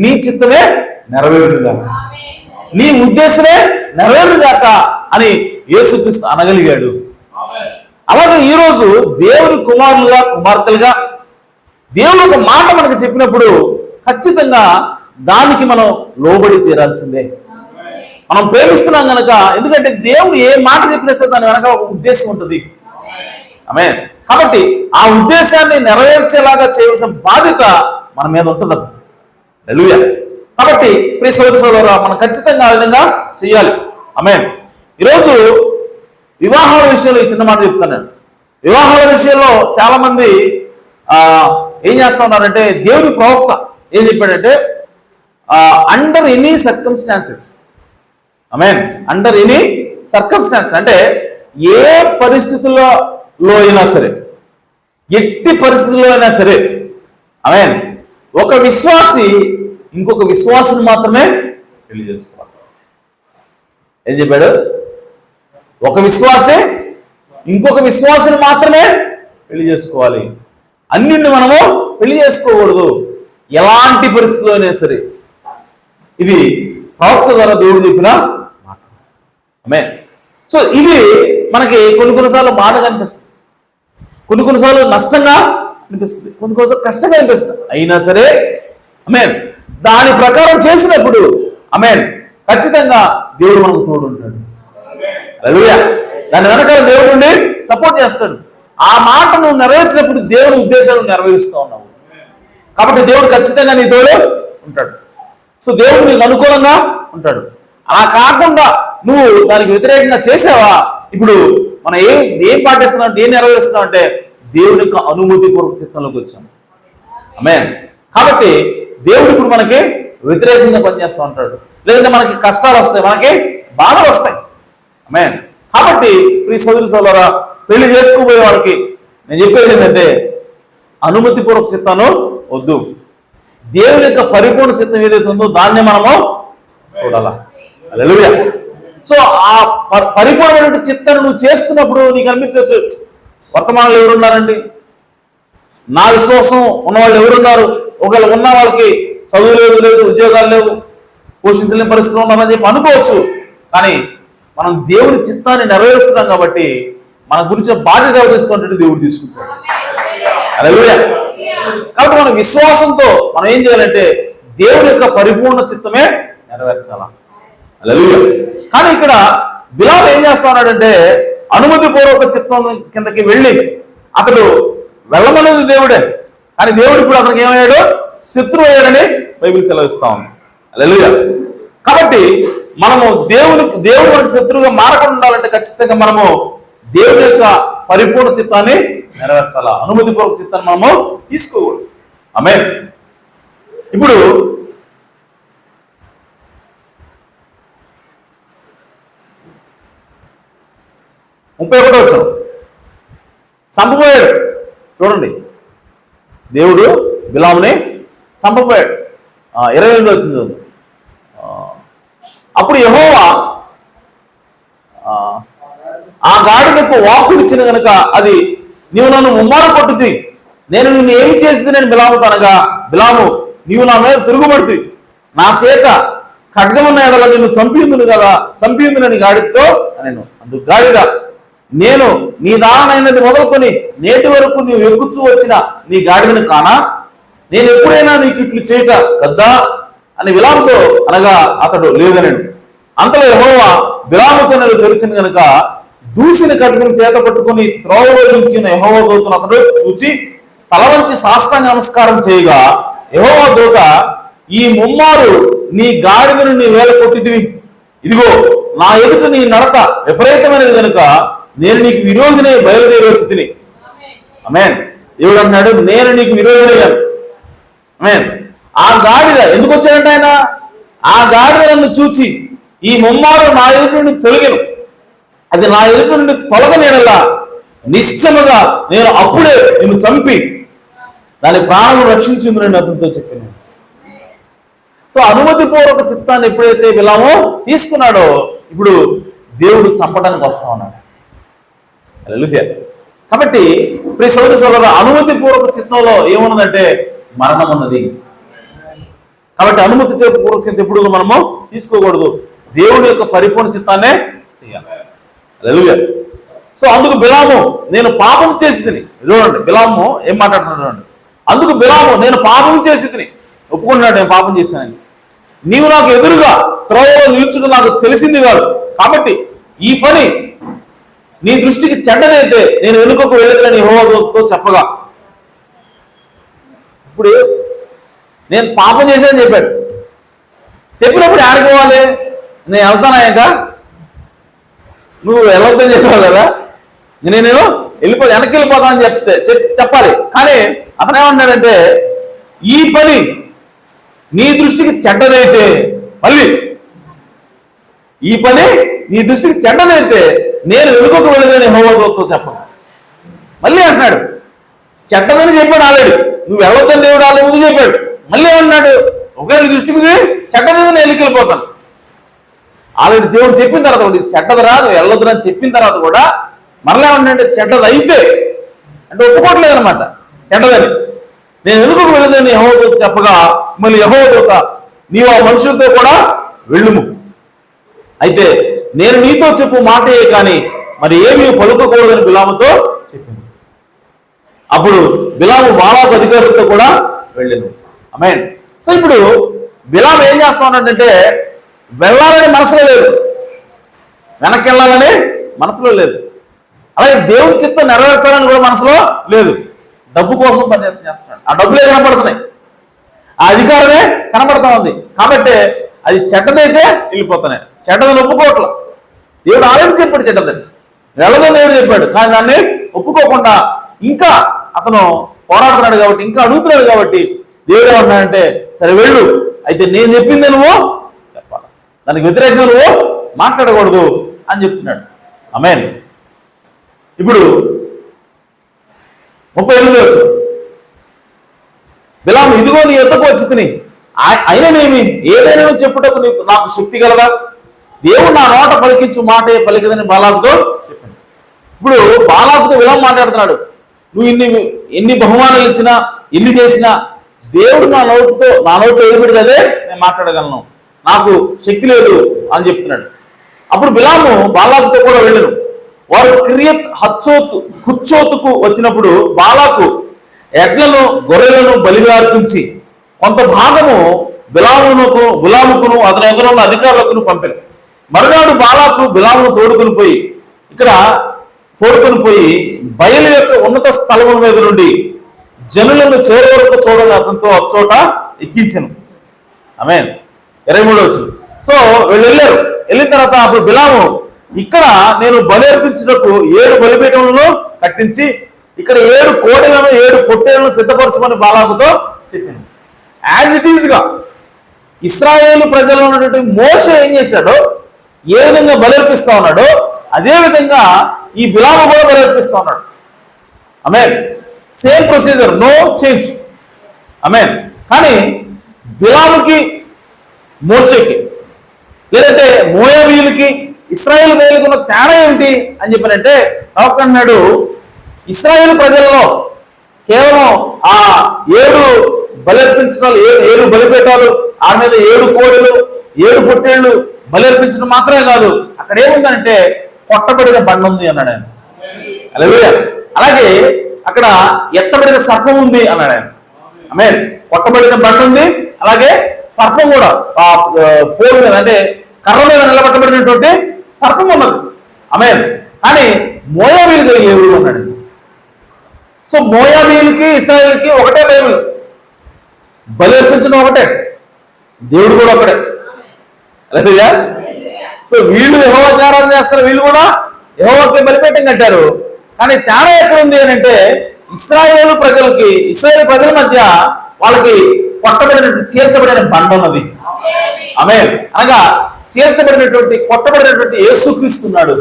నీ చిత్తమే నెరవేరుగాక, నీ ఉద్దేశమే నెరవేరుగాక అని యేసుక్రీస్తు అనగలిగాడు. అలాగే ఈరోజు దేవుని కుమారులుగా కుమార్తెలుగా దేవుని ఒక మాట మనకు చెప్పినప్పుడు ఖచ్చితంగా దానికి మనం లోబడి తీరాల్సిందే. మనం ప్రేమిస్తున్నాం కనుక, ఎందుకంటే దేవుడు ఏ మాట చెప్పినా సరే దాని వెనక ఒక ఉద్దేశం ఉంటుంది. ఆమేన్. కాబట్టి ఆ ఉద్దేశాన్ని నెరవేర్చేలాగా చేయవలసిన బాధ్యత మన మీద ఉంటుంది. హల్లెలూయా. కాబట్టి ప్రియ సోదర సోదరులారా, మనం ఖచ్చితంగా ఆ విధంగా చేయాలి. ఆమేన్. ఈరోజు వివాహాల విషయంలో ఈ చిన్న మాట చెప్తాను. వివాహాల విషయంలో చాలా మంది ఏం చేస్తా ఉన్నారంటే, దేవుని ప్రవక్త ఏం చెప్పాడంటే, అండర్ ఎనీ సర్కమ్స్టాన్సెస్, ఆమేన్, అండర్ ఎనీ సర్కమ్స్టాన్సెస్ అంటే ఏ పరిస్థితుల్లో అయినా సరే, ఎట్టి పరిస్థితుల్లో అయినా సరే, ఆమేన్, ఒక విశ్వాసి ఇంకొక విశ్వాసిని మాత్రమే పెళ్లి చేసుకోవాలి. ఏం చెప్పాడు? ఒక విశ్వాసే ఇంకొక విశ్వాసిని మాత్రమే పెళ్లి చేసుకోవాలి. అన్నింటిని మనము పెళ్లి చేసుకోకూడదు, ఎలాంటి పరిస్థితుల్లో అయినా సరే. ఇది ప్రవక్త ద్వారా దేవుడు చెప్పిన మాట. ఆమేన్. సో ఇది మనకి కొన్నిసార్లు బాధగా అనిపిస్తుంది, కొన్నిసార్లు నష్టంగా అనిపిస్తుంది, కొన్నిసార్లు కష్టంగా అనిపిస్తుంది. అయినా సరే ఆమేన్, దాని ప్రకారం చేసినప్పుడు ఆమేన్ ఖచ్చితంగా దేవుడు మనకు తోడు ఉంటాడు. హల్లెలూయా. దాని వెనకాల దేవుడు ఉండి సపోర్ట్ చేస్తాడు. ఆ మాట నువ్వు నెరవేర్చినప్పుడు దేవుడి ఉద్దేశాలు నెరవేరుస్తూ ఉన్నావు. కాబట్టి దేవుడు ఖచ్చితంగా నీ తోడు ఉంటాడు. సో దేవుడు నీకు అనుకూలంగా ఉంటాడు. అలా కాకుండా నువ్వు దానికి వ్యతిరేకంగా చేసావా, ఇప్పుడు మనం ఏం పాటిస్తున్నాం, ఏం నెరవేరుస్తున్నాం అంటే దేవుని యొక్క అనుమతి పూర్వక చిత్తంలోకి వచ్చాం. ఆమేన్. కాబట్టి దేవుడు ఇప్పుడు మనకి వ్యతిరేకంగా పనిచేస్తూ ఉంటాడు. లేదంటే మనకి కష్టాలు వస్తాయి, మనకి బాధలు వస్తాయి. ఆమేన్. కాబట్టి ప్రియ సోదరి సోదరా, పెళ్లి చేసుకోబోయే వాళ్ళకి నేను చెప్పేది ఏంటంటే, అనుమతి పూర్వక చిత్తాన్ని వద్దు, దేవుని యొక్క పరిపూర్ణ చిత్తం ఏదైతే ఉందో దాన్ని మనము చూడాలా. హల్లెలూయా. సో ఆ పరిపూర్ణమైన చిత్తాన్ని నువ్వు చేస్తున్నప్పుడు నీకు అనిపించవచ్చు, వర్తమానంలో ఎవరున్నారండి, నా విశ్వాసం ఉన్నవాళ్ళు ఎవరున్నారు, ఒకవేళ ఉన్న వాళ్ళకి చదువు లేదు, ఉద్యోగాలు లేవు, పోషించలేని పరిస్థితులు ఉన్నారని చెప్పి అనుకోవచ్చు. కానీ మనం దేవుడి చిత్తాన్ని నెరవేరుస్తున్నాం కాబట్టి మన గురించి బాధ్యత తీసుకుంటే దేవుడు తీసుకుంటాడు. హల్లెలూయా. కాబట్టి మన విశ్వాసంతో మనం ఏం చేయాలంటే దేవుడి యొక్క పరిపూర్ణ చిత్తమే నెరవేర్చాలా. హల్లెలూయా. కానీ ఇక్కడ బిలాము ఏం చేస్తా ఉన్నాడంటే, అనుమతి పూర్వక చిత్తం కిందకి వెళ్ళి అతడు వెళ్ళమనేది దేవుడే, కానీ దేవుడు ఇప్పుడు అతనికి ఏమయ్యాడు, శత్రువు అయ్యాడని బైబిల్ సెలవిస్తా ఉంది. హల్లెలూయా. కాబట్టి మనము దేవుడు మనకు శత్రువుగా మారకుండా ఉండాలంటే ఖచ్చితంగా మనము దేవుని యొక్క పరిపూర్ణ చిత్తాన్ని నెరవేర్చాలా, అనుమతి పూర్వక చిత్తాన్ని మనము తీసుకోకూడదు. ఆమేన్. ఇప్పుడు 31వ వచనం. చంపబోయాడు. చూడండి, దేవుడు బిలాముని చంపబోయాడు. 28వ వచనం చూడండి. అప్పుడు యెహోవా ఆ గాడిదకు వాక్కు ఇచ్చిన గనుక అది, నీవు నన్ను ముమ్మారు కొట్టుతుంది, నేను నిన్ను ఏమి చేసింది నేను బిలాముతో అనగా, బిలాము నీవు నా మీద తిరుగుబడుతుంది, నా చేత ఖడ్గమున్న ఎడల నిన్ను చంపియుందును కదా, చంపియుందునని గాడిదతో నేను. అందుకు గాడిద, నేను నీ దానైనది మొదలుకొని నేటి వరకు నీవు ఎక్కుచూ వచ్చిన నీ గాడిదను కానా, నేను ఎప్పుడైనా నీకు ఇట్లు చేయట కద్దా అని బిలాముతో అనగా, అతడు లేదనెను. అంతలో యెహోవా బిలాముతో నేను తెలిసిన గనుక దూసిన ఖడ్గం చేత పట్టుకుని త్రోవలో నిలిచిన యెహోవా దూతను అతడు చూచి తల వంచి సాష్టాంగ నమస్కారం చేయగా, యెహోవా దూత, ఈ ముమ్మారు నీ గాడిదను నీ వేల కొట్టిదివి, ఇదిగో నా ఎదుట నీ నడత విపరీతమైనది కనుక నేను నీకు విరోధినే బయలుదేరి వచ్చి తిని. ఆమేన్. దేవుడు అన్నాడు, నేను నీకు విరోధినయ్యాను. ఆమేన్. ఆ గాడిద ఎందుకు వచ్చాడంటే ఆయన, ఆ గాడిద నన్ను చూచి ఈ ముమ్మారు నా ఎదుటి నుండి తొలగను, అది నా ఎదుటి నుండి తొలగనేలా నిశ్చయముగా నేను అప్పుడే నిన్ను చంపి దాని ప్రాణం రక్షించిందని అతనితో చెప్పాను. సో అనుమతిపూర్వక చిత్తాన్ని ఎప్పుడైతే బిలాము తీసుకున్నాడో, ఇప్పుడు దేవుడు చంపడానికి వస్తా ఉన్నాడు. హల్లెలూయా. కాబట్టి ప్రియ సోదర సోదరులారా, అనుమతిపూర్వక చిత్తంలో ఏమున్నదంటే మరణం ఉన్నది. కాబట్టి అనుమతి పూర్వక ఎప్పుడు మనము తీసుకోకూడదు, దేవుడి యొక్క పరిపూర్ణ చిత్తాన్నే చేయాలి. హల్లెలూయా. సో అందుకు బిలాము, నేను పాపం చేసి తిని. చూడండి బిలాము ఏం మాట్లాడుతున్నాడు. అందుకు బిలాము, నేను పాపం చేసి తిని, ఒప్పుకున్నాడు, నేను పాపం చేశానని. నీవు నాకు ఎదురుగా త్రోవలో నిలుచుట నాకు తెలిసింది కాదు, కాబట్టి ఈ పని నీ దృష్టికి చెడ్డదైతే నేను వెనుకకు వెళ్ళదని యెహోవాతో చెప్పగా, ఇప్పుడు నేను పాపం చేశానని చెప్పాడు. చెప్పినప్పుడు ఆడికి పోవాలి, నేను వెళ్తానాక నువ్వు వెళ్ళొద్దని చెప్పావు కదా, నేను వెనక్కి వెళ్ళిపోతానని చెప్పాలి. కానీ అతను ఏమన్నాడంటే, ఈ పని నీ దృష్టికి చెడ్డదైతే, మళ్ళీ ఈ పని నీ దృష్టికి చెడ్డదైతే నేను వెనుకకు వెళ్ళదని యెహోవాతో చెప్పను. మళ్ళీ అంటున్నాడు, చెడ్డదని చెప్పాడు ఆల్రెడీ, నువ్వు వెళ్ళొద్దని దేవుడు ఆల్రెడీ ముందు చెప్పాడు. మళ్ళీ ఏమన్నాడు, ఒకవేళ నీ దృష్టికి చెడ్డదని నేను వెళ్ళిపోతాను. ఆల్రెడీ దేవుడు చెప్పిన తర్వాత కూడా చెడ్డదరా నువ్వు వెళ్ళొద్దురని చెప్పిన తర్వాత కూడా మరలా ఏమన్నాడంటే, చెడ్డది అయితే అంటే ఒప్పుకోవట్లేదు అనమాట చెడ్డదని. నేను వెనుకకు వెళ్ళదని యెహోవాతో చెప్పగా, మళ్ళీ యెహోవా, నీవు ఆ మనుషులతో కూడా వెళ్ళుము, అయితే నేను నీతో చెప్పు మాటే కానీ మరి ఏమీ పలుకోకూడదని బిలాముతో చెప్పింది. అప్పుడు బిలాము బాలాకు అధికారులతో కూడా వెళ్ళాను. ఆమేన్. సో ఇప్పుడు బిలాము ఏం చేస్తా ఉన్నాడంటే, వెళ్ళాలని మనసులో లేదు, వెనక్కి వెళ్ళాలని మనసులో లేదు, అలాగే దేవుని చిత్తం నెరవేర్చాలని కూడా మనసులో లేదు. డబ్బు కోసం పనిచేస్తాం చేస్తున్నాడు. ఆ డబ్బులే కనపడుతున్నాయి, ఆ అధికారమే కనపడతా ఉంది. కాబట్టి అది చెడ్డదైతే వెళ్ళిపోతున్నాయి, చెడ్డదని ఒప్పుకోవట్ల. దేవుడు ఆల్రెడీ చెప్పాడు చెడ్డదని, వెళ్ళదని దేవుడు చెప్పాడు. కానీ దాన్ని ఒప్పుకోకుండా ఇంకా అతను పోరాడుతున్నాడు కాబట్టి, ఇంకా అడుగుతున్నాడు కాబట్టి దేవుడు ఏమన్నాడంటే, సరే వెళ్ళు, అయితే నేను చెప్పింది నువ్వు చెప్పాలి, దానికి వ్యతిరేకంగా నువ్వు మాట్లాడకూడదు అని చెప్తున్నాడు. ఆమేన్. ఇప్పుడు 38వ వచనం. బిలాము, ఇదిగో నీ ఎద్దకు వచ్చి తిని, అయిననేమి ఏదైనా చెప్పుటకు నాకు శక్తి కలదా, దేవుడు నా నోట పలికించు మాటే పలికదని బాలాకుతో చెప్పాను. ఇప్పుడు బాలాకుతో బిలాము మాట్లాడుతున్నాడు, నువ్వు ఎన్ని బహుమానాలు ఇచ్చినా ఎన్ని చేసినా దేవుడు నా నోటితో ఎదుగుడు అదే నేను మాట్లాడగలను, నాకు శక్తి లేదు అని చెప్తున్నాడు. అప్పుడు బిలాము బాలాకుతో కూడా వెళ్ళను. వారు కిర్యత్ హుచ్చోతుకు వచ్చినప్పుడు బాలాకు ఎడ్లను గొర్రెలను బలిగా అర్పించి కొంత భాగము బిలాముకును అతని ఎదుర ఉన్న అధికారులకు పంపారు. మరునాడు బాలాకు బిలామును తోడుకొని పోయి బయలు యొక్క ఉన్నత స్థలము మీద నుండి జనులను చేరు వరకు చూడాలని అతనితో అచ్చోట ఎక్కించను. ఆమేన్. 23వ వచనం. సో వీళ్ళు వెళ్ళిన తర్వాత అప్పుడు బిలాము, ఇక్కడ నేను బలి అర్పించుటకు 7 బలిపీఠములను కట్టించి ఇక్కడ 7 కోడెలను 7 పొట్టేలను సిద్ధపరచమని బాలాకుతో చెప్పాను. యాజ్ ఇట్ ఈజ్ గా ఇశ్రాయేలు ప్రజల్లో ఉన్నటువంటి మోషే ఏం చేశాడో, ఏ విధంగా బలి అర్పిస్తా ఉన్నాడో అదే విధంగా ఈ బిలాము కూడా బలర్పిస్తూ ఉన్నాడు. ఆమేన్. Same procedure, no change. ఆమేన్. కానీ బిలాముకి, మోషేకి, లేదంటే మోయాబీయులకి, ఇశ్రాయేలు ప్రజలకు ఉన్న తేడా ఏమిటి అని చెప్పారంటే, ప్రవక్త అన్నాడు, ఇశ్రాయేలు ప్రజల్లో కేవలం ఆ 7 బలర్పించడాలు, 7 బలిపీఠాలు, ఆ మీద 7 కోడెలు, 7 పొట్టేళ్లు బలర్పించడం మాత్రమే కాదు, అక్కడ ఏముందంటే కొట్టబడిన బండ ఉంది అన్నాడు ఆయన. హల్లెలూయా. అలాగే అక్కడ ఎత్తబడిన సర్పం ఉంది అన్నాడు ఆయన. ఆమేన్. కొట్టబడిన బండ ఉంది, అలాగే సర్పం కూడా ఆ పోల్ మీద, అంటే కర్ర మీద నిలబెట్టబడినటువంటి సర్పం ఉన్నది. ఆమేన్. కానీ మోయాబీయులకి లేవు అన్నాడు. సో మోయాబీయులకి, ఇశ్రాయేలుకి ఒకటే బైబిల్, బలి అర్పించడం ఒకటే, దేవుడు కూడా ఒకటే. హల్లెలూయా. సో వీళ్ళు యెహోవాకి ఆరాధన చేస్తారు, వీళ్ళు కూడా యెహోవాకి బలిపీఠం కట్టారు. కానీ తేడా ఎక్కడ ఉంది అని అంటే, ఇశ్రాయేలు ప్రజల మధ్య వాళ్ళకి చేర్చబడిన బండ ఉన్నది. ఆమేన్. అనగా కొట్టబడినటువంటి యేసుక్రీస్తున్నాడు.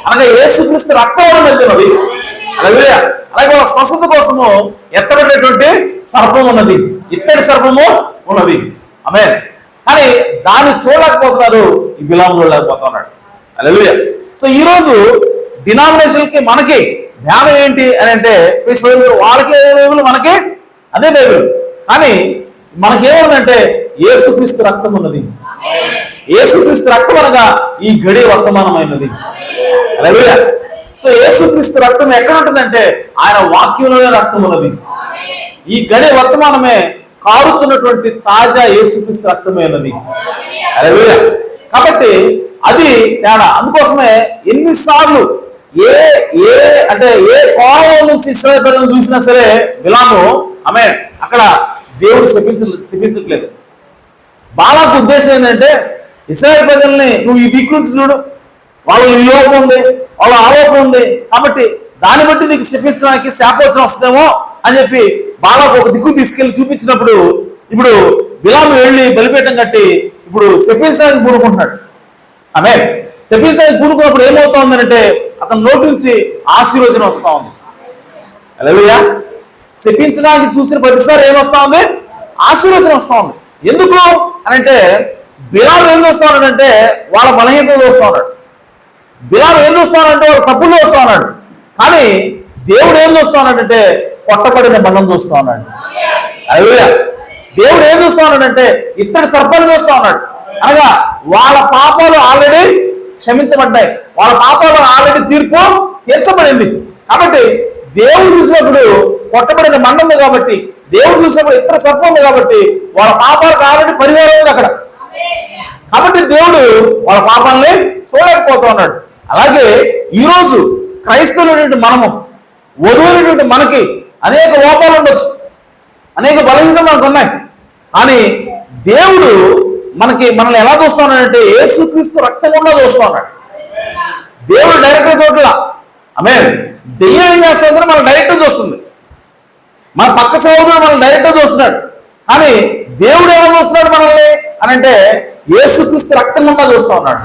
అనగా యేసుక్రీస్తు రక్తం వాళ్ళ మధ్య ఉన్నది. హల్లెలూయా. అలాగే వాళ్ళ స్వస్థత కోసము ఎత్తబడినటువంటి సర్పం ఉన్నది, ఇత్తడి సర్పము ఉన్నది. ఆమేన్. కానీ దాన్ని చూడలేకపోతున్నారు, ఈ బిలాము చూడలేకపోతున్నాడు. హల్లెలూయా. సో ఈ రోజు డినామినేషన్ కి మనకి జ్ఞానం ఏంటి అని అంటే, వాళ్ళకి అదే బైబిల్, మనకి అదే బైబిల్. కానీ మనకేముందంటే యేసుక్రీస్తు రక్తం ఉన్నది. యేసుక్రీస్తు రక్తం అనగా ఈ గడి వర్తమానమైనది. హల్లెలూయా. సో యేసుక్రీస్తు రక్తం ఎక్కడ ఉంటుందంటే ఆయన వాక్యంలోనే రక్తం ఉన్నది. ఈ గడి వర్తమానమే కారుచున్నటువంటి తాజా యేసుక్రీస్తు రక్తమైనది. హల్లెలూయా. కాబట్టి అది తేడా. అందుకోసమే ఎన్నిసార్లు ఏ కోణం నుంచి ఇశ్రాయేలు ప్రజలను చూసినా సరే బిలాము, ఆమె అక్కడ దేవుడు శపించట్లేదు. బాలాకు ఉద్దేశం ఏంటంటే, ఇశ్రాయేలు ప్రజల్ని నువ్వు ఈ దిక్కు నుంచి చూడు, వాళ్ళు ఈ లోపం ఉంది, వాళ్ళ ఆలోపం ఉంది, కాబట్టి దాన్ని బట్టి నీకు శపించడానికి శాపవచనం వస్తుందేమో అని చెప్పి బాలాకు ఒక దిక్కు తీసుకెళ్లి చూపించినప్పుడు, ఇప్పుడు బిలాము వెళ్ళి బలిపీఠం కట్టి ఇప్పుడు శపించడానికి కూడుకుంటున్నాడు. ఆమె శపించడానికి కూడుకున్నప్పుడు ఏమవుతుందంటే అతని నోటి నుంచి ఆశీర్వచనం వస్తా ఉంది. హల్లెలూయా. శపించడానికి చూసిన ప్రతిసారి ఏమొస్తా ఉంది? ఆశీర్వచనం వస్తా ఉంది. ఎందుకు అని అంటే, బిలాము ఏం చూస్తా ఉన్నాడంటే వాళ్ళ బలహీనతలు చూస్తా ఉన్నాడు. బిలాము ఏం చూస్తా ఉన్నాడంటే వాళ్ళ తప్పులు చూస్తా ఉన్నాడు. కానీ దేవుడు ఏం చూస్తా ఉన్నాడంటే కొట్టబడిన బండం చూస్తా ఉన్నాడు. హల్లెలూయా. దేవుడు ఏం చూస్తా ఉన్నాడంటే ఇత్తడి సర్పాలు చూస్తా ఉన్నాడు. అనగా వాళ్ళ పాపాలు ఆల్రెడీ క్షమించబడ్డాయి, వాళ్ళ పాపాలు ఆల్రెడీ తీర్పు తీర్చబడింది. కాబట్టి దేవుడు చూసినప్పుడు కొట్టబడిన బండ ఉంది, కాబట్టి దేవుడు చూసినప్పుడు ఇతర సర్పం ఉంది, కాబట్టి వాళ్ళ పాపాలకు ఆల్రెడీ పరిహారం ఉంది అక్కడ. కాబట్టి దేవుడు వాళ్ళ పాపాలని చూడలేకపోతూ ఉన్నాడు. అలాగే ఈరోజు క్రైస్తవులైనటువంటి మనము, వధువులైనటువంటి మనకి అనేక లోపాలు ఉండొచ్చు, అనేక బలహీనతలు మనకు ఉన్నాయి. కానీ దేవుడు మనల్ని ఎలా చూస్తా ఉన్నాడంటే యేసుక్రీస్తు రక్తం గుండా చూస్తా ఉన్నాడు. దేవుడు డైరెక్ట్గా చూడలా. ఆమేన్. దెయ్యం ఏం చేస్తుందంటే మనం డైరెక్ట్గా చూస్తుంది, మన పక్క సహోదరుడు మనం డైరెక్ట్గా చూస్తున్నాడు. కానీ దేవుడు ఎలా చూస్తున్నాడు మనల్ని అని అంటే యేసుక్రీస్తు రక్తం గుండా చూస్తా ఉన్నాడు.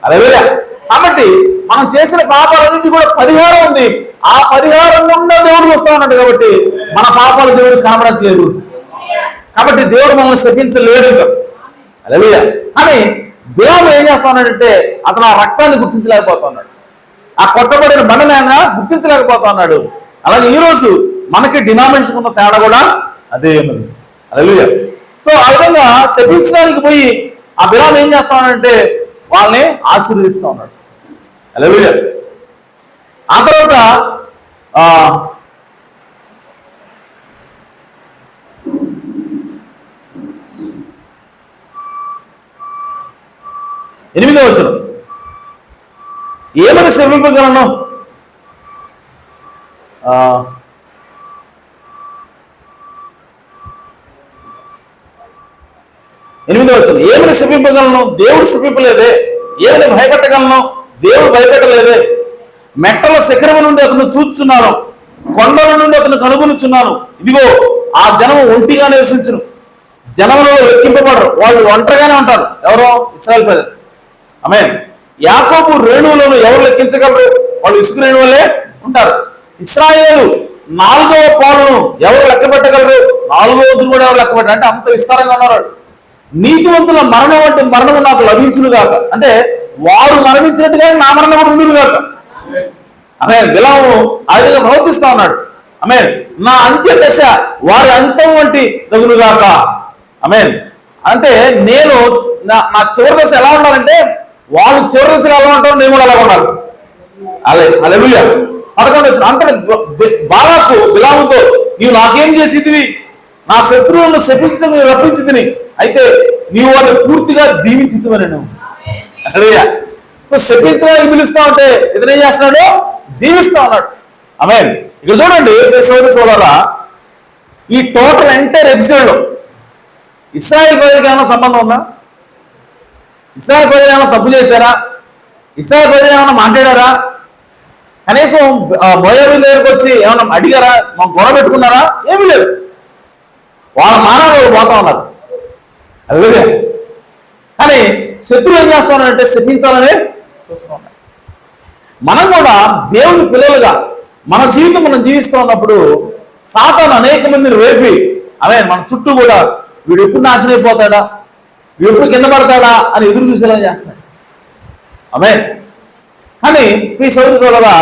హల్లెలూయా. కాబట్టి మనం చేసిన పాపాలన్నింటినీ కూడా పరిహారం ఉంది, ఆ పరిహారం గుండా దేవుడు చూస్తా ఉన్నాడు. కాబట్టి మన పాపాలు దేవుడు కనబడట్లేదు, కాబట్టి దేవుడు మనల్ని శపించలేడు. హల్లెలూయా. కానీ బిలాము ఏం చేస్తా ఉన్నాడంటే అతను ఆ రక్తాన్ని గుర్తించలేకపోతున్నాడు, ఆ కొట్టబడిన బండని ఆయన గుర్తించలేకపోతున్నాడు. అలాగే ఈరోజు మనకి డినామినేషన్ ఉన్న తేడా కూడా అదే ఉన్నది. హల్లెలూయా. సో ఆ విధంగా శపించడానికి పోయి ఆ బిలాము ఏం చేస్తా ఉన్నాడంటే వాళ్ళని ఆశీర్వదిస్తా ఉన్నాడు. హల్లెలూయా. ఆ తర్వాత 8వ వచనం, ఏమని శపింపగలను? 8వ వచనం, ఏమని శపింపగలను? దేవుడు శపింపలేదే. ఏమని భయపెట్టగలను? దేవుడు భయపెట్టలేదే. మెట్టల శిఖరము నుండి అతను చూచుచున్నాను, కొండల నుండి అతను కనుగొనుచున్నాను. ఇదిగో ఆ జనము ఒంటిగా నివసించును, జనములో లెక్కింపబడరు, వాళ్ళు ఒంటరిగానే ఉంటారు. ఎవరో? ఇశ్రాయేలు ప్రజలు. ఆమేన్. యాకోబు రేణువులను ఎవరు లెక్కించగలరు? వాళ్ళు ఇసుక రేణువులే ఉంటారు. ఇశ్రాయేలు 4వ పాలును ఎవరు లెక్క పెట్టగలరు? 4వ వంతును కూడా ఎవరు లెక్క పెట్టారు? అంటే అంత విస్తారంగా ఉన్నారు. నీతివంతుల మరణం అంటే మరణం నాకు లభించును గాక, అంటే వారు మరణించినట్టుగా నా మరణం కూడా ఉండదు గాక. ఆమె బిలాము ఆ విధంగా ప్రవచిస్తా ఉన్నాడు. ఆమె నా అంత్య దశ వారి అంతం వంటి తగునుగాక. ఆమె అంటే నేను నా చివరి దశ ఎలా ఉండాలంటే వాళ్ళు చివరి దశలో ఎలా ఉంటారు, నేను కూడా అలా ఉండాలి. అదే అదే 11 అంతటి బాలాకు బిలాముతో, నీవు నాకేం చేసిదివి? నా శత్రువులను శపించడం నేను రప్పించింది, అయితే నీవు వాడిని పూర్తిగా దీవించిదివని. అదే సో శపించడానికి పిలుస్తా ఉంటే ఇతను ఏం చేస్తున్నాడు? దీవిస్తా ఉన్నాడు. ఆమె ఇక్కడ చూడండి సోదరా, ఈ టోటల్ ఎంటైర్ ఎపిసోడ్ లో ఇశ్రాయేల్ ప్రజలకు ఏమైనా సంబంధం ఉందా? ఇశ్రాయేల్ ప్రజలు ఏమైనా తప్పు చేశారా? ఇశ్రాయేల్ ప్రజలు ఏమైనా మాట్లాడారా? కనీసం మోయాబీల దగ్గరకు వచ్చి ఏమైనా అడిగారా? మాకు గొడవ పెట్టుకున్నారా? ఏమీ లేదు. వాళ్ళ మానవులు పోతా ఉన్నారు. అలాగే కానీ శత్రువు ఏం చేస్తా ఉన్నారంటే శపించాలని చూస్తూ ఉన్నారు. మనం కూడా దేవుని పిల్లలుగా మన జీవితం మనం జీవిస్తూ ఉన్నప్పుడు సాతాను అనేక మందిని రేపి అవే మన చుట్టూ కూడా వీడు ఎప్పుడు నాశనం అయిపోతాడా, వీడు ఎప్పుడు కింద పడతాడా అని ఎదురు చూసేలా చేస్తాడు. ఆమె కానీ మీ సోదరులారా,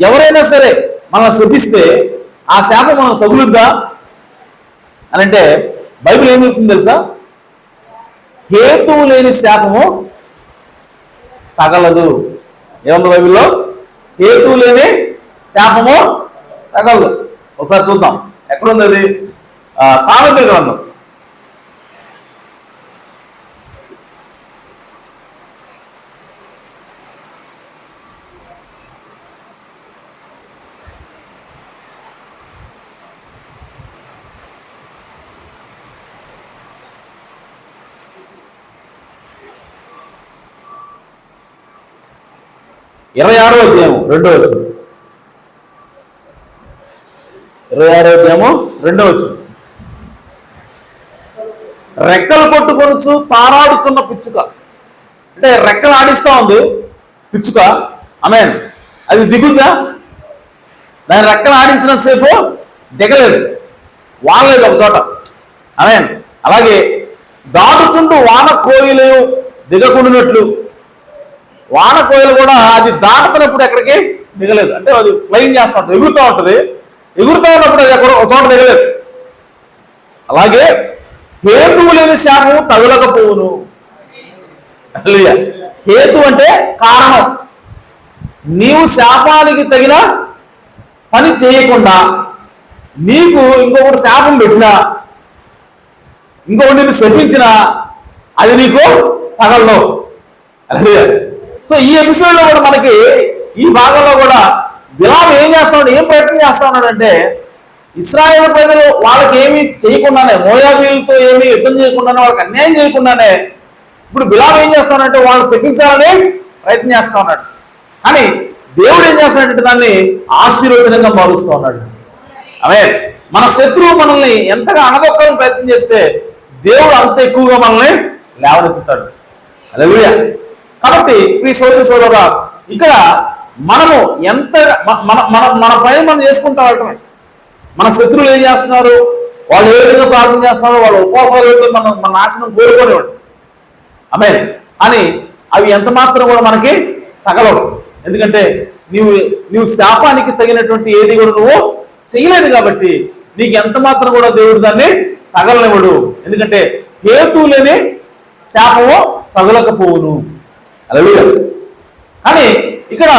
ఎవరైనా సరే మనల్ని శపిస్తే ఆ శాపం మనం తగులుద్దా అని అంటే బైబిల్ ఏం చెప్తుంది తెలుసా? హేతువు లేని శాపము తగలదు. ఏముంది బైబిల్లో? హేతువు లేని శాపము తగలదు. ఒకసారి చూద్దాం ఎక్కడుంది అది. సామెతల గ్రంథం 26వ అధ్యాయం 2వ వచనం. 26వ అధ్యాయము 2వ వచనం. రెక్కలు కొట్టుకొనుచు తారాడుచున్న పిచ్చుక, అంటే రెక్కలు ఆడిస్తా ఉంది పిచ్చుక. ఆమేన్. అది దిగుద్దా? దాని రెక్కలు ఆడించినంతసేపు దిగలేదు, వానలేదు ఒక చోట. ఆమేన్. అలాగే దాటుచుంటూ వాన కోయిలు దిగకుండినట్లు వాన కోయిలు కూడా అది దాటుతున్నప్పుడు ఎక్కడికి దిగలేదు. అంటే అది ఫ్లైయింగ్ చేస్తూ ఉంటుంది, ఎగురుతూ ఉంటుంది. ఎగురుతూ ఉన్నప్పుడు అది ఎక్కడ ఒక చోట దిగలేదు. అలాగే హేతువు లేని శాపము తగులకపోవును. హేతు అంటే కారణం. నీవు శాపానికి తగిన పని చేయకుండా నీకు ఇంకొకటి శాపం పెట్టినా, ఇంకొకటి నిన్ను శపించినా అది నీకు తగలదు. సో ఈ ఎపిసోడ్ లో కూడా మనకి ఈ భాగంలో కూడా బిలాము ఏం చేస్తా ఉన్నాడు, ఏం ప్రయత్నం చేస్తా ఉన్నాడంటే ఇశ్రాయేలు ప్రజలు వాళ్ళకి ఏమీ చేయకుండానే, మోయాబీలతో ఏమీ యుద్ధం చేయకుండానే, వాళ్ళకి అన్యాయం చేయకుండానే ఇప్పుడు బిలాము ఏం చేస్తానంటే వాళ్ళు శపించాలని ప్రయత్నం చేస్తా ఉన్నాడు. కానీ దేవుడు ఏం చేస్తాడంటే దాన్ని ఆశీర్వచనంగా మారుస్తూ ఉన్నాడు. అవే మన శత్రువు మనల్ని ఎంతగా అణదొక్కాలని ప్రయత్నం చేస్తే దేవుడు అంత ఎక్కువగా మనల్ని లేవనెత్తుతాడు. హల్లెలూయా. కాబట్టి ఈ సోదరులారా, ఇక్కడ మనము ఎంత మన పైన మనం చేసుకుంటా వెళ్ళటమే. మన శత్రువులు ఏం చేస్తున్నారు, వాళ్ళు ఏ విధంగా ప్రార్థన చేస్తున్నారు, వాళ్ళ ఉపవాసాలు మన నాశనం కోరుకోనివ్వండి. ఆమె అని అవి ఎంత మాత్రం కూడా మనకి తగలవు. ఎందుకంటే నీవు శాపానికి తగినటువంటి ఏది కూడా నువ్వు చేయలేదు కాబట్టి నీకు ఎంత మాత్రం కూడా దేవుడు దాన్ని తగలనివ్వడు. ఎందుకంటే హేతు లేని శాపము తగలకపోవును. హల్లెలూయా. కానీ ఇక్కడ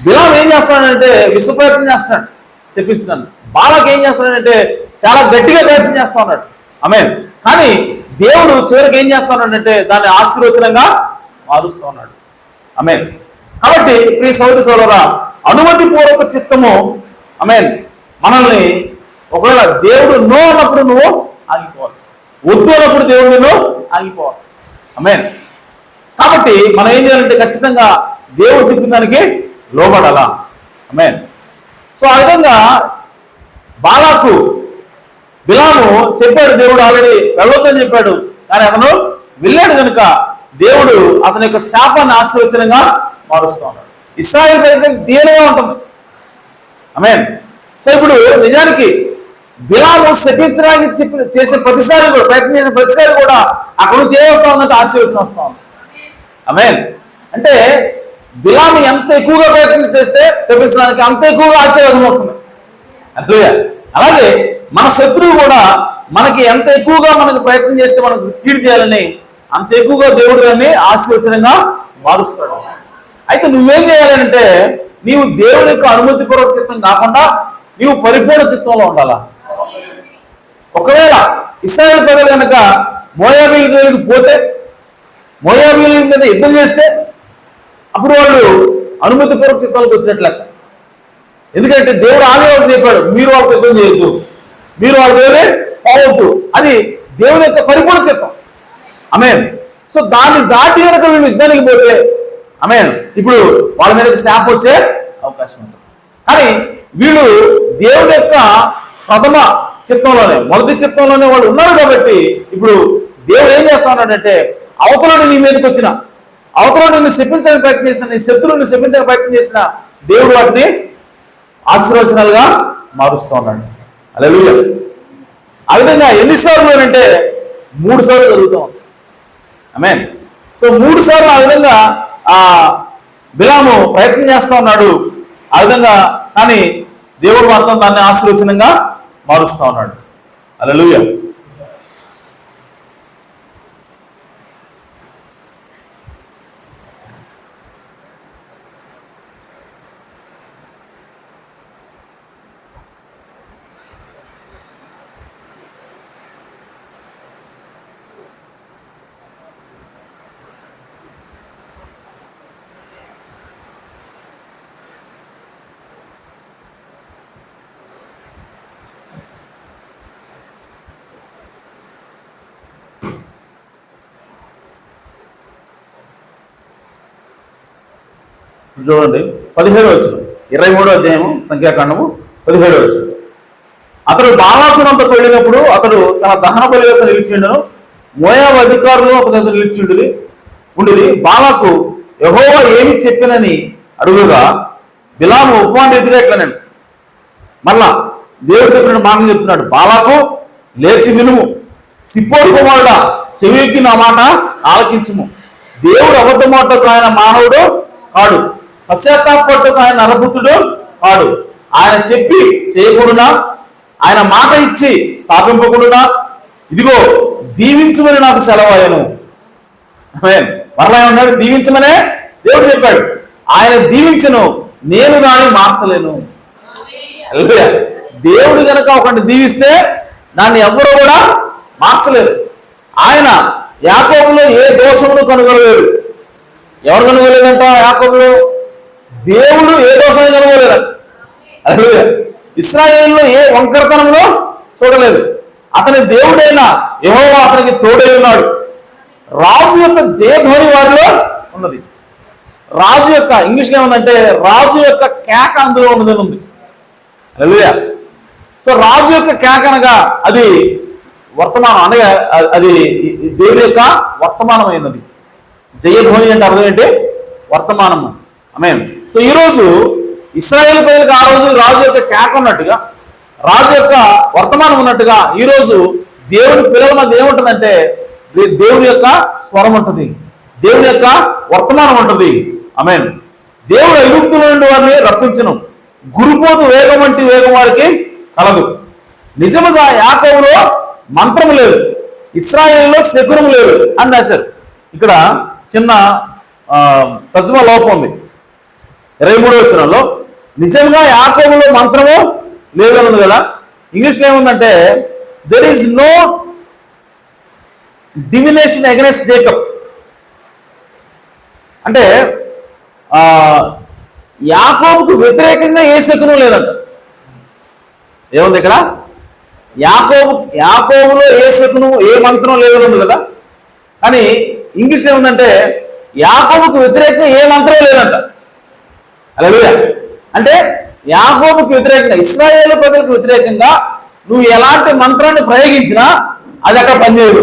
బిలాము ఏం చేస్తాడంటే విశ్వప్రయత్నం చేస్తాడు చెప్పించడానికి. బాలాకు ఏం చేస్తాడంటే చాలా గట్టిగా ప్రయత్నం చేస్తా ఉన్నాడు. ఆమేన్. కానీ దేవుడు చివరికి ఏం చేస్తున్నాడంటే దాన్ని ఆశీర్వచనంగా మారుస్తూ ఉన్నాడు. ఆమేన్. కాబట్టి ప్రియ సోదరి సోదరులారా, అనుమతి పూర్వక చిత్తము ఆమేన్ మనల్ని, ఒకవేళ దేవుడు నో అన్నప్పుడు నువ్వు ఆగిపోవాలి, వద్దు అన్నప్పుడు దేవుడు నువ్వు ఆగిపోవాలి. ఆమేన్. కాబట్టి మనం ఏం చేయాలంటే ఖచ్చితంగా దేవుడు చెప్పిన దానికి లోబడాలా. ఆమేన్. సో ఆ విధంగా బాలాకు బిలాము చెప్పాడు, దేవుడు ఆల్రెడీ వెళ్ళొద్దని చెప్పాడు, కానీ అతను వెళ్ళాడు కనుక దేవుడు అతని యొక్క శాపాన్ని ఆశీర్వచనంగా మారుస్తూ ఉన్నాడు. ఇశ్రాయేలు ప్రజలకు దీవెనగా ఉంటుంది. ఆమేన్. సో ఇప్పుడు నిజానికి బిలాము శపించడానికి చేసే ప్రతిసారి కూడా, ప్రయత్నం చేసే ప్రతిసారి కూడా అక్కడ నుంచి ఏ వస్తా ఉందంటే ఆశీర్వచనం వస్తా ఉంది. ఆమేన్. అంటే బిలాము ఎంత ఎక్కువగా ప్రయత్నం చేస్తే శపించడానికి అంత ఎక్కువగా ఆశీర్వాదం వస్తుంది. అలాగే మన శత్రువు కూడా మనకి ఎంత ఎక్కువగా మనకు ప్రయత్నం చేస్తే మనకు కీడు చేయాలని అంత ఎక్కువగా దేవుడు దాన్ని ఆశీర్వచనంగా మారుస్తాడు. అయితే నువ్వేం చేయాలంటే నీవు దేవుని యొక్క అనుమతిపూర్వక చిత్తం కాకుండా నీవు పరిపూర్ణ చిత్తంలో ఉండాలా. ఒకవేళ ఇశ్రాయేలు ప్రజలు కనుక మోయాబీల జోలికి పోతే, మోయాబీల మీద యుద్ధం చేస్తే అప్పుడు వాళ్ళు అనుమతిపూర్వక చిత్తాలకు వచ్చినట్లెక్క. ఎందుకంటే దేవుడు ఆదివారం చెప్పాడు, మీరు వాళ్ళకి యుద్ధం చేయొద్దు, మీరు వాళ్ళ వేరే పోవద్దు. అది దేవుని యొక్క పరిపూర్ణ చిత్తం. ఆమేన్. సో దాన్ని దాటి కనుక వీళ్ళు యుద్ధానికి పోతే ఆమేన్, ఇప్పుడు వాళ్ళ మీద శాప వచ్చే అవకాశం ఉంటుంది. కానీ వీళ్ళు దేవుని యొక్క ప్రథమ చిత్తంలోనే, మొదటి చిత్తంలోనే వాళ్ళు ఉన్నారు కాబట్టి ఇప్పుడు దేవుడు ఏం చేస్తా ఉన్నాడంటే అవతలను నీ మీదకి వచ్చిన, అవతలను నిన్ను శపించడానికి ప్రయత్నం చేసిన, నీ శత్రువుని శపించడానికి ప్రయత్నం చేసిన దేవుడు వాటిని ఆశీర్వచనాలుగా మారుస్తూ ఉన్నాడు. హల్లెలూయా. ఆ విధంగా ఎన్నిసార్లు అంటే 3 సార్లు జరుగుతూ ఉంది. ఆమేన్. సో 3 సార్లు ఆ విధంగా బిలాము ప్రయత్నం చేస్తూ ఉన్నాడు. ఆ విధంగా కానీ దేవుడు మాత్రం దాన్ని ఆశీర్వచనంగా మారుస్తూ ఉన్నాడు. హల్లెలూయా. చూడండి 17వ వచనం, 23వ అధ్యాయము సంఖ్యాకాండము 17వ వచనం. అతడు బాలాకునంతకు వెళ్ళినప్పుడు అతడు తన దహన బలి యొక్క నిలిచిండను, మోయాబు అధికారులు అతని ఎదురు నిలిచిండి బాలాకు యెహోవా ఏమి చెప్పినని అడుగుగా బిలాము ఉపమాన వ్యతిరేకలను మళ్ళా దేవుడు చెప్పిన మాట చెప్తున్నాడు. బాలాకు లేచి వినుము, సిప్పోరు కుమారుడా చెవికి నా మాట ఆలకించుము. దేవుడు అబద్ధమాటకు ఆయన మానవుడు కాడు, పశ్చాత్తాపట్టుకు ఆయన నరపుతుడు కాడు. ఆయన చెప్పి చేయకూడదా, ఆయన మాట ఇచ్చి స్థాపింపకూడదా? ఇదిగో దీవించమని నాకు సెలవాయను. మరలా ఏమన్నాడు? దీవించమనే దేవుడు చెప్పాడు. ఆయన దీవించను, నేను దాన్ని మార్చలేను. దేవుడు కనుక ఒకటి దీవిస్తే దాన్ని ఎవరు కూడా మార్చలేరు. ఆయన యాకోబులో ఏ దోషమును కనుగొనలేడు. ఎవరు కనుగొలేదంట? యాకోబులో దేవుడు ఏ దోషాన్ని కనుగొలేరు. హల్లెలూయా. ఇశ్రాయేలులో ఏ వంకరతనంలో చూడలేదు. అతని దేవుడైన యెహోవా అతనికి తోడై ఉన్నాడు. రాజు యొక్క జయధ్వని వారిలో ఉన్నది. రాజు యొక్క ఇంగ్లీష్లో ఏముందంటే రాజు యొక్క కేక అందులో ఉన్నదని ఉంది. హల్లెలూయా. సో రాజు యొక్క కేక అనగా అది వర్తమానం, అనగా అది దేవుని యొక్క వర్తమానమైనది. జయధ్వని అంటే అర్థం ఏంటి? వర్తమానము. ఆమేన్. సో ఈరోజు ఇశ్రాయేలు ప్రజలకు ఆ రోజు రాజు యొక్క కేక ఉన్నట్టుగా, రాజు యొక్క వర్తమానం ఉన్నట్టుగా ఈరోజు దేవుని పిల్లల మధ్య ఏముంటుందంటే దేవుని యొక్క స్వరం ఉంటుంది, దేవుని యొక్క వర్తమానం ఉంటుంది. ఆమేన్. దేవుడు ఐగుప్తుల నుండి వారిని రప్పించను, గురుపోతు వేగం వంటి వేగం వారికి కలదు. నిజముగా యాకోబులో మంత్రము లేదు, ఇశ్రాయేలులో శకునము లేదు అని రాశారు. ఇక్కడ చిన్న తర్జుమా లోపం ఉంది. 23వ వచనంలో నిజంగా యాకోబులో మంత్రము లేదన్నది కదా. ఇంగ్లీష్లో ఏముందంటే there is no divination against Jacob. అంటే యాకోబుకు వ్యతిరేకంగా ఏ శకునం లేదంట. ఏముంది ఇక్కడ? యాకోబులో ఏ శకునం ఏ మంత్రం లేదని ఉంది కదా. కానీ ఇంగ్లీష్ ఏముందంటే యాకోబుకు వ్యతిరేకంగా ఏ మంత్రం లేదంట. హల్లెలూయా. అంటే యాకోబుకు వ్యతిరేకంగా, ఇశ్రాయేలు ప్రజలకు వ్యతిరేకంగా నువ్వు ఎలాంటి మంత్రాన్ని ప్రయోగించినా అది అక్కడ పనిచేయదు.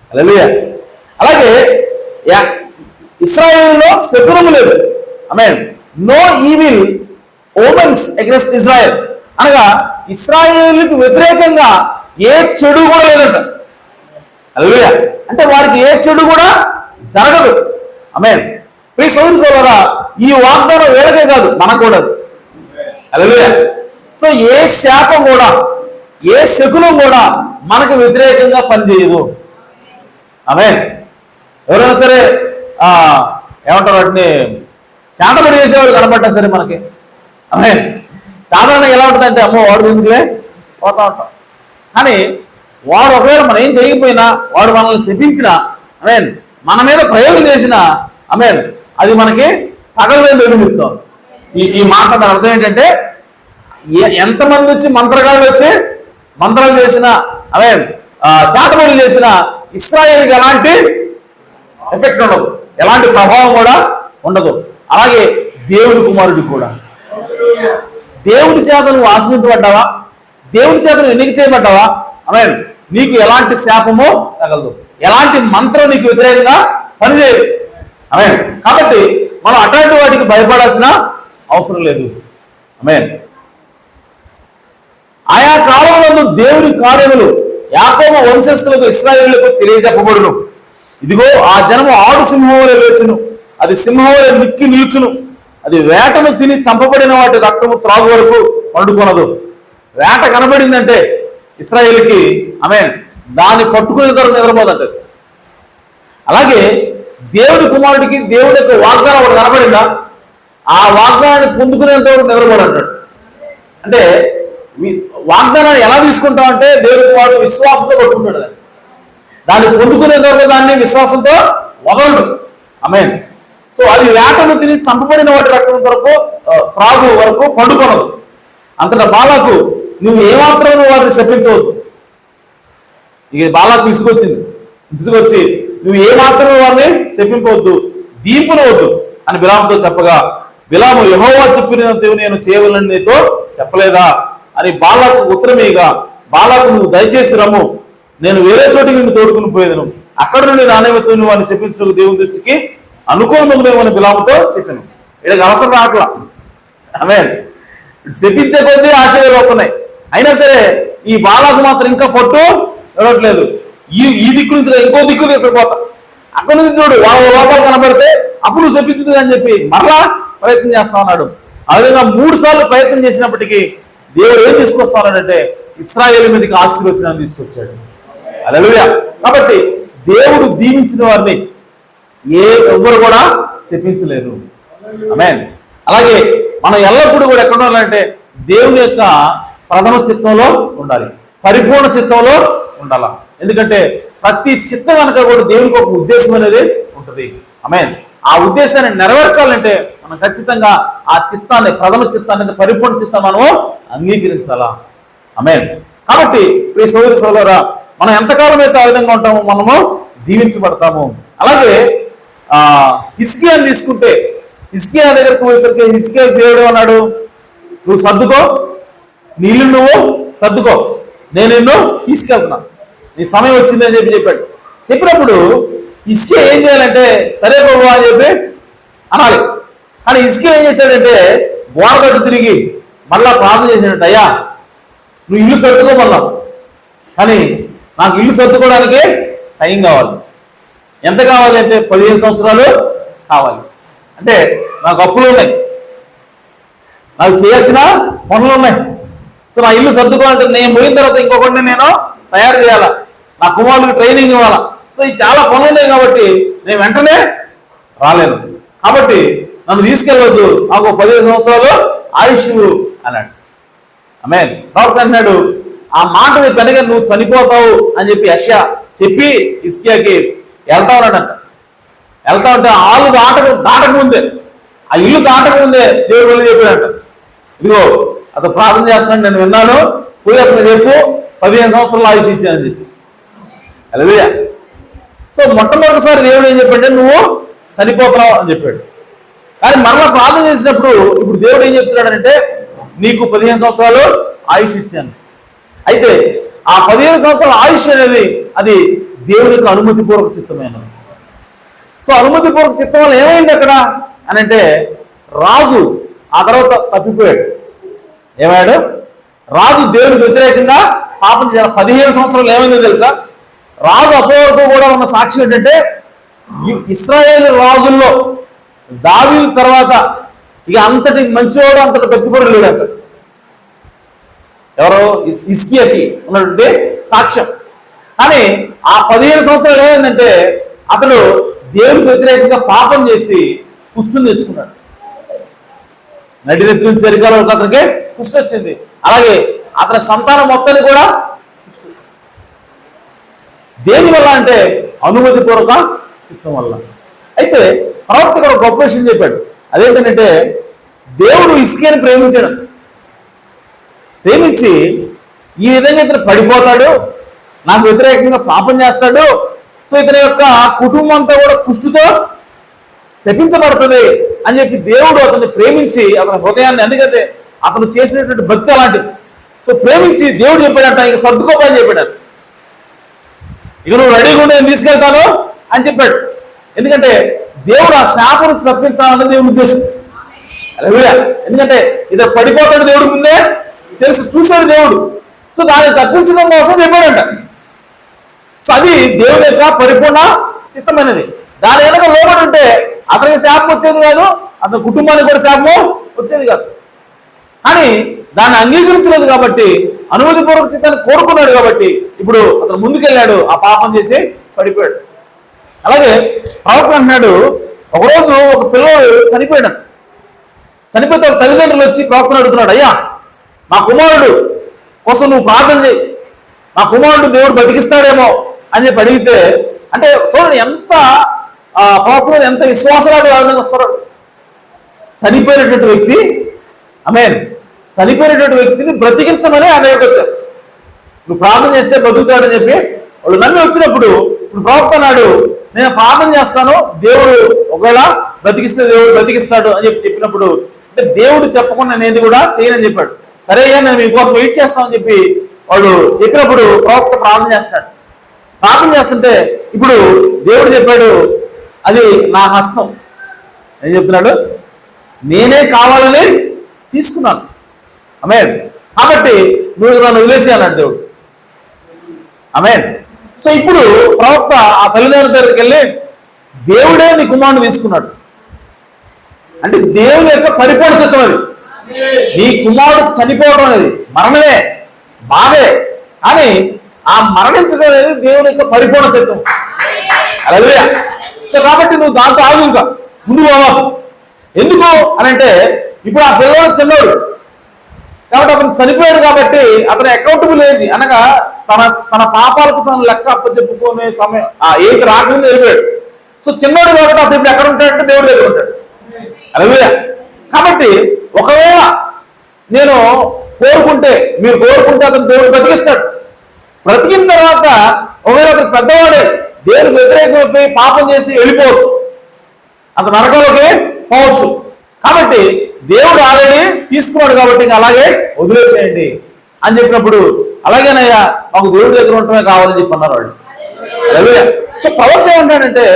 హల్లెలూయా. అలాగే ఇశ్రాయేలులో శకునము లేదు. ఆమేన్. నో ఈవిల్ ఓమెన్స్ అగైన్స్ట్ ఇజ్రాయెల్, అనగా ఇశ్రాయేలుకు వ్యతిరేకంగా ఏ చెడు కూడా లేదంట. హల్లెలూయా. అంటే వారికి ఏ చెడు కూడా జరగదు. ఆమేన్. ప్రియ సోదరి సోదరా, ఈ వాగ్దానం వేళకే కాదు, మనకు కూడా. హల్లెలూయా. సో ఏ శాపం కూడా, ఏ శకునం కూడా మనకు వ్యతిరేకంగా పనిచేయదు. ఆమేన్. ఎవరైనా సరే ఏమంటారు వాటిని, చాటపడి చేసేవాళ్ళు కనపడ్డా సరే మనకి, ఆమేన్, సాధారణంగా ఎలా ఉంటుందంటే అమ్మో వాడు ఎందుకులే పోతా ఉంటాం. కానీ వాడు ఒకవేళ మనం ఏం చేయకపోయినా, వాడు మనల్ని శపించినా, ఆమేన్, మన మీద ప్రయోగం చేసినా, ఆమేన్, అది మనకి తగలలేదు అని చెప్తాం. ఈ మాట అర్థం ఏంటంటే, ఎంతమంది వచ్చి మంత్రగాళ్ళు వచ్చి మంత్రాలు చేసినా, ఆమేన్, చాటపడి చేసినా ఇశ్రాయేలుకి ఎలాంటి ఎఫెక్ట్ ఉండదు, ఎలాంటి ప్రభావం కూడా ఉండదు. అలాగే దేవుడి కుమారుడికి కూడా, దేవుడి చేత నువ్వు ఆశ్రయించబడ్డావా, దేవుడి చేత నువ్వు ఎన్నిక చేయబడ్డావా, ఆమేన్, నీకు ఎలాంటి శాపము తగలదు, ఎలాంటి మంత్రం నీకు వ్యతిరేకంగా పనిచేయదు. ఆమేన్. కాబట్టి మనం అట్లాంటి వాటికి భయపడాల్సిన అవసరం లేదు. ఆమేన్. ఆయా కాలంలో దేవుడి కార్యములు యాకోబు వంశస్థులకు ఇశ్రాయేలులకు తెలియజెప్పబడును. ఇదిగో ఆ జనము ఆడు సింహం వలె లేచును, అది సింహం వలె మిక్కి నిలుచును, అది వేటను తిని చంపబడిన వాటి రక్తము త్రాగు వరకు పండుకొనదు. వేట కనబడిందంటే ఇశ్రాయేలుకి, ఆమేన్, దాన్ని పట్టుకునే తరకు నిద్రపోదంట. అలాగే దేవుడి కుమారుడికి దేవుడి యొక్క వాగ్దానం ఒకటి కనబడిందా, ఆ వాగ్దానాన్ని పొందుకునేంత వరకు నిద్రపోడంటాడు. అంటే వాగ్దానాన్ని ఎలా తీసుకుంటాం అంటే, దేవుడి కుమారుడు విశ్వాసంతో పట్టుకుంటాడు, దాన్ని పొందుకునేంత వరకు దాన్ని విశ్వాసంతో వదలడు. ఆమేన్. సో అది వేటను తిని చంపబడిన వాటి రక్తం వరకు త్రాగు వరకు పండుకొనదు. అంతటా బాలాకు నువ్వు ఏమాత్రం వారిని శపించవద్దు. ఇక బాలాకు విసుగొచ్చి నువ్వు ఏమాత్రం వారిని శపింపవద్దు, దీపునవద్దు అని బిలాముతో చెప్పగా, బిలాము యెహోవా చెప్పినంత నేను చేయవలని నీతో చెప్పలేదా అని బాలాకు ఉత్తరమేగా, బాలాకు నువ్వు దయచేసి రమ్ము, నేను వేరే చోటికి నిన్ను తోడుకుని పోయేదను, అక్కడ నుండి నాణ్యమతో నువ్వు వారిని శపించడం దేవుని దృష్టికి అనుకూలమని బిలాముతో చెప్పాను. వీళ్ళకి అవసరం రావట్లా. ఆమేన్. శపించే కొద్దీ ఆశీర్వాదాలు వస్తున్నాయి, అయినా సరే ఈ బాలాకు మాత్రం ఇంకా పట్టు ఇవ్వట్లేదు. ఈ దిక్కు నుంచి ఇంకో దిక్కు తీసుకుపోతా, అక్కడి నుంచి చూడు వాళ్ళ లోపాలు కనబడితే అప్పుడు నువ్వు శపించుతుంది అని చెప్పి మరలా ప్రయత్నం చేస్తా ఉన్నాడు. ఆ విధంగా 3 సార్లు ప్రయత్నం చేసినప్పటికీ దేవుడు ఏం తీసుకొస్తానంటే ఇశ్రాయేలు మీదకి ఆశీర్వచనాన్ని తీసుకొచ్చాడు. హల్లెలూయా. కాబట్టి దేవుడు దీవించిన వారిని ఎవ్వరు కూడా శపించలేరు. ఆమేన్. అలాగే మనం ఎల్లప్పుడూ కూడా ఎక్కడ ఉండాలంటే దేవుని యొక్క ప్రథమ చిత్తంలో ఉండాలి, పరిపూర్ణ చిత్తంలో ఉండాలి. ఎందుకంటే ప్రతి చిత్తం కనుక కూడా దేవునికి ఒక ఉద్దేశం అనేది ఉంటుంది. ఆమేన్. ఆ ఉద్దేశాన్ని నెరవేర్చాలంటే మనం ఖచ్చితంగా ఆ చిత్తాన్ని, ప్రథమ చిత్తాన్ని, పరిపూర్ణ చిత్తాన్ని మనము అంగీకరించాలా. ఆమేన్. కాబట్టి ప్రియ సోదరి సోదరా, మనం ఎంతకాలం అయితే ఆ విధంగా ఉంటామో మనము దీవించబడతాము. అలాగే హిజ్కియాని తీసుకుంటే, హిజ్కియా దగ్గరకు పోయేసరికి హిజ్కియా దేవుడు అన్నాడు, నువ్వు సర్దుకో, నీ ఇల్లు నువ్వు సర్దుకో, నేను నిన్ను తీసుకెళ్తున్నా, నీ సమయం వచ్చింది అని చెప్పాడు. చెప్పినప్పుడు హిజ్కియా ఏం చేయాలంటే సరే ప్రభు అని చెప్పి అనాలి. కానీ హిజ్కియా ఏం చేశాడంటే గోడగట్టు తిరిగి మళ్ళా ప్రార్థన చేశాడంటే, అయ్యా నువ్వు ఇల్లు సర్దుకోమన్నా, కానీ నాకు ఇల్లు సర్దుకోవడానికి టైం కావాలి. ఎంత కావాలి అంటే 15 సంవత్సరాలు కావాలి. అంటే నాకు అప్పులు ఉన్నాయి, నాకు చేయాల్సిన పనులు ఉన్నాయి. సో నా ఇల్లు సర్దుకోవాలంటే నేను పోయిన తర్వాత ఇంకొకటి నేను తయారు చేయాలా, నా కుమారుడికి ట్రైనింగ్ ఇవ్వాలా. సో ఈ చాలా పనులు ఉన్నాయి కాబట్టి నేను వెంటనే రాలేను, కాబట్టి నన్ను తీసుకెళ్ళవద్దు, నాకు 15 సంవత్సరాలు ఆయుష్ అన్నాడు. ఆమేన్. ప్రవక్త అన్నాడు, ఆ మాట వెనక నువ్వు చనిపోతావు అని చెప్పి యెషయా చెప్పి హిజ్కియాకి వెళ్తా ఉన్నాడంట. వెళ్తా ఉంటే ఆలు దాటక ముందే, ఆ ఇల్లు దాటక ముందే దేవుడు వెళ్ళి చెప్పాడంట, ఇదిగో అతను ప్రార్థన చేస్తాను, నేను విన్నాను, పోయి అతను చెప్పు 15 సంవత్సరాలు ఆయుష్ ఇచ్చానని చెప్పి. హల్లెలూయా. సో మొట్టమొదటిసారి దేవుడు ఏం చెప్పాడంటే నువ్వు చనిపోతున్నావు అని చెప్పాడు. కానీ మరలా ప్రార్థన చేసినప్పుడు ఇప్పుడు దేవుడు ఏం చెప్తున్నాడంటే నీకు 15 సంవత్సరాలు ఆయుష్ ఇచ్చాను. అయితే ఆ 15 సంవత్సరాల ఆయుష్ అనేది అది దేవుని యొక్క అనుమతిపూర్వక చిత్తమైన. సో అనుమతిపూర్వక చిత్తం వల్ల ఏమైంది అక్కడ అని అంటే, రాజు ఆ తర్వాత తప్పిపోయాడు. ఏమయ్యాడు? రాజు దేవునికి వ్యతిరేకంగా పాపం చేయాలి. 15 సంవత్సరాలు ఏమైందో తెలుసా? రాజు అప్పటివరకు కూడా ఉన్న సాక్ష్యం ఏంటంటే, ఇశ్రాయేలు రాజుల్లో దావీదు తర్వాత ఇక అంతటి మంచివాడు, అంతటి భక్తిపరుడు లేడంట. ఎవరో హిజ్కియాకి ఉన్నటువంటి సాక్ష్యం. కానీ ఆ 15 సంవత్సరాలు ఏమైందంటే, అతడు దేవుడికి వ్యతిరేకంగా పాపం చేసి కుష్ఠుని తెచ్చుకున్నాడు. నడినెత్తి నుంచి చరికాల వరకు అతనికి కుష్టి వచ్చింది. అలాగే అతని సంతానం మొత్తాన్ని కూడా దేని వల్ల అంటే అనుమతిపూర్వక చిత్తం వల్ల. అయితే ప్రవక్త కూడా గొప్ప విషయం చెప్పాడు. అదేంటంటే, దేవుడు హిజ్కియాని ప్రేమించాడు. ప్రేమించి ఈ విధంగా ఇతను పడిపోతాడు, నాకు వ్యతిరేకంగా పాపం చేస్తాడు, సో ఇతని యొక్క కుటుంబం అంతా కూడా కుష్టితో శపించబడుతుంది అని చెప్పి దేవుడు అతన్ని ప్రేమించి అతని హృదయాన్ని, ఎందుకంటే అతను చేసినటువంటి భక్తి అలాంటిది. సో ప్రేమించి దేవుడు చెప్పాడంట, ఇక సర్దుకోపని చెప్పాడు. ఇక నువ్వు రెడీగా ఉండి నేను తీసుకెళ్తాను అని చెప్పాడు. ఎందుకంటే దేవుడు ఆ శాపం నుంచి తప్పించాలన్నది దేవుడి ఉద్దేశం. ఎందుకంటే ఇతను పడిపోతాడు, దేవుడు ముందే తెలుసు, చూశాడు దేవుడు. సో దాన్ని తప్పించడం కోసం చెప్పాడంట. సో అది దేవుడి యొక్క పరిపూర్ణ చిత్తమైనది. దాని వెనక లోబడి ఉంటే అతనికి శాపం వచ్చేది కాదు, అతని కుటుంబానికి కూడా శాపం వచ్చేది కాదు. కానీ దాన్ని అంగీకరించలేదు కాబట్టి, అనుమతిపూర్వక చిత్తాన్ని కోరుకున్నాడు కాబట్టి ఇప్పుడు అతను ముందుకెళ్ళాడు, ఆ పాపం చేసి పడిపోయాడు. అలాగే ప్రవక్త అంటున్నాడు, ఒకరోజు ఒక పిల్లవాడు చనిపోయాడు. చనిపోతే ఒక తల్లిదండ్రులు వచ్చి ప్రవక్తను అడుగుతున్నాడు, అయ్యా మా కుమారుడు కోసం నువ్వు ప్రార్థన చేయి, మా కుమారుడు దేవుడు బతికిస్తాడేమో అని చెప్పి అడిగితే, అంటే చూడండి ఎంత ప్రవక్త ఎంత విశ్వాసరాలు వాదనకు వస్తారో. చనిపోయినటువంటి వ్యక్తి, ఆమేన్, చనిపోయినటువంటి వ్యక్తిని బ్రతికించమని ఆయన దగ్గరికి వచ్చారు. నువ్వు ప్రార్థన చేస్తే బతుకుతాడని చెప్పి వాళ్ళు నమ్మి వచ్చినప్పుడు ఇప్పుడు ప్రవక్త అన్నాడు, నేను ప్రార్థన చేస్తాను, దేవుడు ఒకవేళ బ్రతికిస్తే దేవుడు బ్రతికిస్తాడు అని చెప్పినప్పుడు, అంటే దేవుడు చెప్పకుండా నేను కూడా చేయనని చెప్పాడు. సరే అయ్యా నేను మీకోసం వెయిట్ చేస్తానని చెప్పి వాడు చెప్పినప్పుడు ప్రవక్త ప్రార్థన చేస్తాడు. ప్రార్థన చేస్తుంటే ఇప్పుడు దేవుడు చెప్పాడు, అది నా హస్తం. ఏం చెప్తున్నాడు? నేనే కావాలని తీసుకున్నాను, ఆమేన్, కాబట్టి నువ్వు నన్ను వదిలేసి అన్నాడు దేవుడు, ఆమేన్. సో ఇప్పుడు ప్రవక్త ఆ తల్లిదండ్రుల దగ్గరికి వెళ్ళి, దేవుడే నీ కుమారుని తీసుకున్నాడు అంటే దేవుని యొక్క పరిపూర్ణ చిత్తం అది. నీ కుమారుడు చనిపోవడం అనేది మరణమే, బాధే, కానీ ఆ మరణించడం అనేది దేవుని యొక్క పరిపూర్ణ చిత్తం. అలాగే సో కాబట్టి నువ్వు దాంతో ఆగు, ఇంకా ముందుకు పోవాలి. ఎందుకు అని అంటే, ఇప్పుడు ఆ పిల్లవాడు చిన్నవాడు కాబట్టి అతను చనిపోయాడు కాబట్టి అతను అకౌంటబుల్ ఏజ్ అనగా తన పాపాలకు తను లెక్క అప్పచెప్పుకునే సమయం, ఆ ఏజ్ రాకముందు వెళ్ళిపోయాడు. సో చిన్నవాడు కాబట్టి అతను ఇప్పుడు ఎక్కడ ఉంటాడంటే దేవుడి దగ్గర ఉంటాడు. అలాగే కాబట్టి ఒకవేళ నేను కోరుకుంటే, మీరు కోరుకుంటే అతను దేవుడు బ్రతికిస్తాడు. బ్రతికిన తర్వాత ఒకవేళ అతను పెద్దవాడే దేవుడికి వ్యతిరేకమైపోయి పాపం చేసి వెళ్ళిపోవచ్చు, అతను నరకంలోకి పోవచ్చు. కాబట్టి దేవుడు ఆల్రెడీ తీసుకున్నాడు కాబట్టి అలాగే వదిలేసేయండి అని చెప్పినప్పుడు, అలాగేనయ్యా మాకు దేవుడి దగ్గర ఉండటమే కావాలని చెప్పి అన్నారు వాళ్ళు. అలాగే సో ప్రవక్త ఏమంటాడంటే,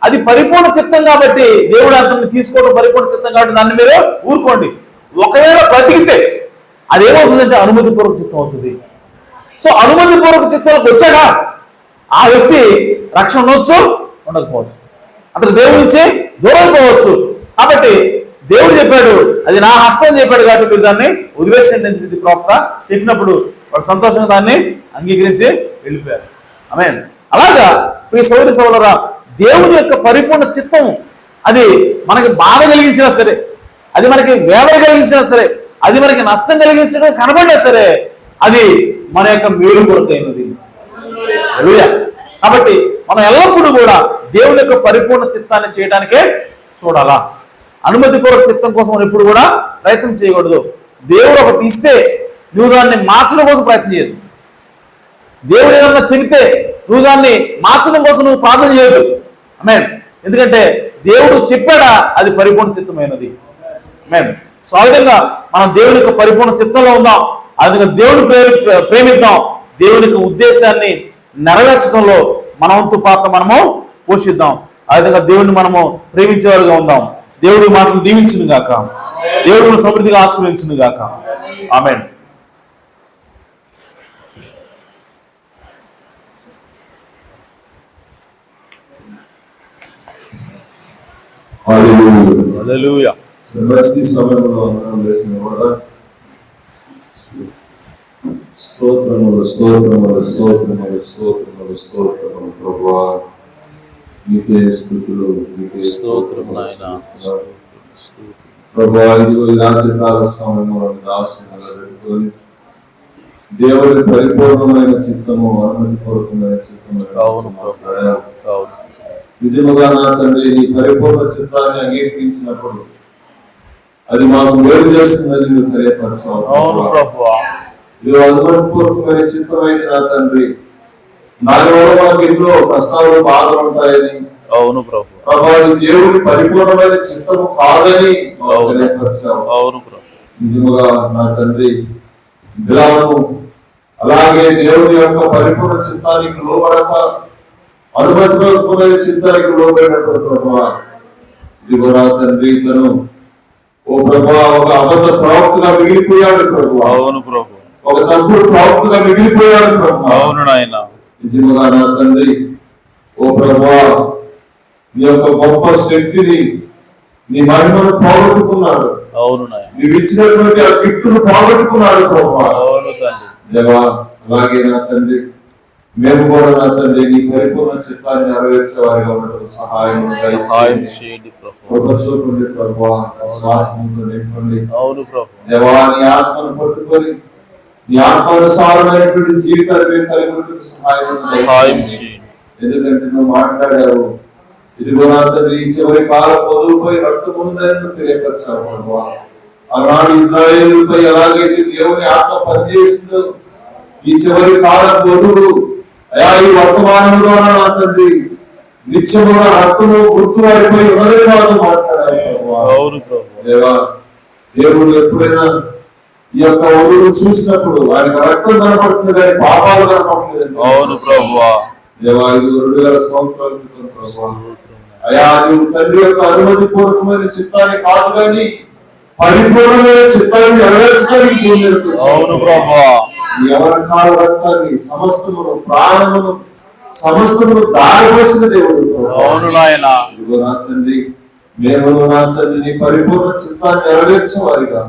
అది పరిపూర్ణ చిత్తం కాబట్టి దేవుడు అతన్ని తీసుకోవడం పరిపూర్ణ చిత్తం కాబట్టి దాన్ని మీరు ఊరుకోండి. ఒకవేళ బ్రతికితే అదేమవుతుందంటే అనుమతిపూర్వక చిత్తం అవుతుంది. సో అనుమతిపూర్వక చిత్తానికి వచ్చాడా ఆ వ్యక్తి రక్షణ ఉండొచ్చు, ఉండకపోవచ్చు, అతను దేవుడి నుంచి దూరం పోవచ్చు. కాబట్టి దేవుడు చెప్పాడు, అది నా హస్తం చెప్పాడు కాబట్టి మీరు దాన్ని వదిలేసండి అని ప్రవక్త చెప్పినప్పుడు వాళ్ళు సంతోషంగా దాన్ని అంగీకరించి వెళ్ళిపోయారు. ఆమేన్. అలాగా ప్రియ సోదరి సోదరులారా, దేవుని యొక్క పరిపూర్ణ చిత్తం అది మనకి బాధ కలిగించినా సరే, అది మనకి వేదన కలిగించినా సరే, అది మనకి నష్టం కలిగించడం కనబడినా సరే, అది మన యొక్క మేలు కొరకైనది. కాబట్టి మనం ఎల్లప్పుడూ కూడా దేవుని యొక్క పరిపూర్ణ చిత్తాన్ని చేయడానికే చూడాలా. అనుమతిపూర్వక చిత్తం కోసం మనం ఎప్పుడు కూడా ప్రయత్నం చేయకూడదు. దేవుడు ఒకటి ఇస్తే నువ్వు దాన్ని మార్చడం కోసం ప్రయత్నం చేయదు. దేవుడు ఏదన్నా చెబితే నువ్వు దాన్ని మార్చడం కోసం నువ్వు ప్రార్థన చేయదు. ఆమేన్. ఎందుకంటే దేవుడు చెప్పాడా అది పరిపూర్ణ చిత్తమైనది. ఆమేన్. సో ఆ విధంగా మనం దేవుని యొక్క పరిపూర్ణ చిత్తంలో ఉందాం. ఆ విధంగా దేవుని ప్రేమిద్దాం. దేవుని యొక్క ఉద్దేశాన్ని నెరవేర్చడంలో మన వంతు పాత్ర మనము పోషిద్దాం. ఆ విధంగా దేవుడిని మనము ప్రేమించేవారుగా ఉందాం. దేవుడి మాటలు దీవించును గాక, దేవుడిని సమృద్ధిగా ఆశీర్వదించును గాక. ఆమేన్. హల్లెలూయా. సమయంలో అందరం వేసిన కూడా స్తోత్రములు స్తోత్రములు స్తోత్రములు స్తోత్రములు స్తోత్రములు ప్రభువా, నీకే స్తుతులు, నీకే స్తోత్రములు నాయనా. ప్రభువా, ఇదిగో ఈ రాత్రి కాల సమయంలో దాసుని నిలబెట్టుకొని దేవుడి పరిపూర్ణమైన చిత్తము, అనుమతిపూర్వకమైన చిత్తము నిజముగా నా తండ్రి, నీ పరిపూర్ణ చిత్తాన్ని అంగీకరించినప్పుడు అది మాకు మేలు చేస్తుందని నువ్వు తెలియపరచావు. ఇది అనుమతిపూర్వకమైన చిత్తం అయితే నా తండ్రి, దానివల్ల మాకు ఎన్నో కష్టాలు, బాధలు ఉంటాయని, అవును ప్రభు, దేవుడి పరిపూర్ణమైన చిత్తము కాదని తెలియపరచావు. అవును ప్రభు. నిజముగా నా తండ్రి, బిలాము అలాగే దేవుని యొక్క పరిపూర్ణ చిత్తానికి లోబడక అనుమతిపూర్వకమైన చిత్తానికి లోబడినప్పుడు ప్రభువా, ఇదిగో నా తండ్రి, తను ఓ ప్రభువా ఒక అబద్ధ ప్రవక్తగా మిగిలిపోయాడు ప్రభువా. అవును ప్రభు. ఒక తప్పుడు ప్రవక్తగా మిగిలిపోయాడు ప్రభువా. అవును నాయనా. నిజముగా నా తండ్రి, ఓ ప్రభువా, నీ యొక్క గొప్ప శక్తిని, నీ మహిమను పోగొట్టుకున్నాడు. అవును నాయనా. నీవు ఇచ్చినటువంటి ఆ గిఫ్ట్ను పోగొట్టుకున్నాడు ప్రభువా. అవును తండ్రి. దేవా, అలాగే నా తండ్రి, మేము కూడా నా తండ్రి నీ పరిపూర్ణ చిత్తాన్ని నెరవేర్చే వారిగా ఉండటం సహాయం చేయండి ప్రభు. ప్రభువా, శ్వాసంతో నింపండి. అవును ప్రభు. దేవా, నీ ఆత్మను పట్టుకొని నీ ఆత్మానుసారమైనటువంటి జీవితాన్ని మేము కలిగి ఉండటం సహాయం చేయండి. ఎందుకంటే నువ్వు మాట్లాడావు, ఇదిగో నా తండ్రి, ఈ చివరి కాలం వదులుపోయి రక్తముందని తెలియపరచావు ప్రభువా. ఆనాడు ఇజ్రాయేలుపై ఎలాగైతే దేవుని ఆత్మ పనిచేసిందో, ఈ చివరి కాలం వధువు అయా ఈ వర్తమానం ద్వారా నా తండ్రి నిత్యముగా రక్తము గుర్తు వారిపై ఉన్నదని మాట్లాడారు. దేవా, దేవుడు ఎప్పుడైనా ఈ యొక్క వధువును చూసినప్పుడు ఆయనకు రక్తం కనపడుతుంది కానీ పాపాలు కనపడలేదు. అవును ప్రభువా. దేవా, ఇది 2000 సంవత్సరాల క్రితం ప్రభువా. అయా, నువ్వు తండ్రి యొక్క అనుమతి పూర్వకమైన చిత్తాన్ని కాదు కానీ పరిపూర్ణమైన చిత్తాన్ని నెరవేర్చడానికి. అవును ప్రభువా. ఎవరి కాల రక్తాన్ని, సమస్తమును, ప్రాణమును, సమస్తమును దారిపోసిన దేవుడు. అవును నాయనా. ఇదిగో నా తండ్రి, మేము నా తండ్రి నీ పరిపూర్ణ చిత్తాన్ని నెరవేర్చేవారిగా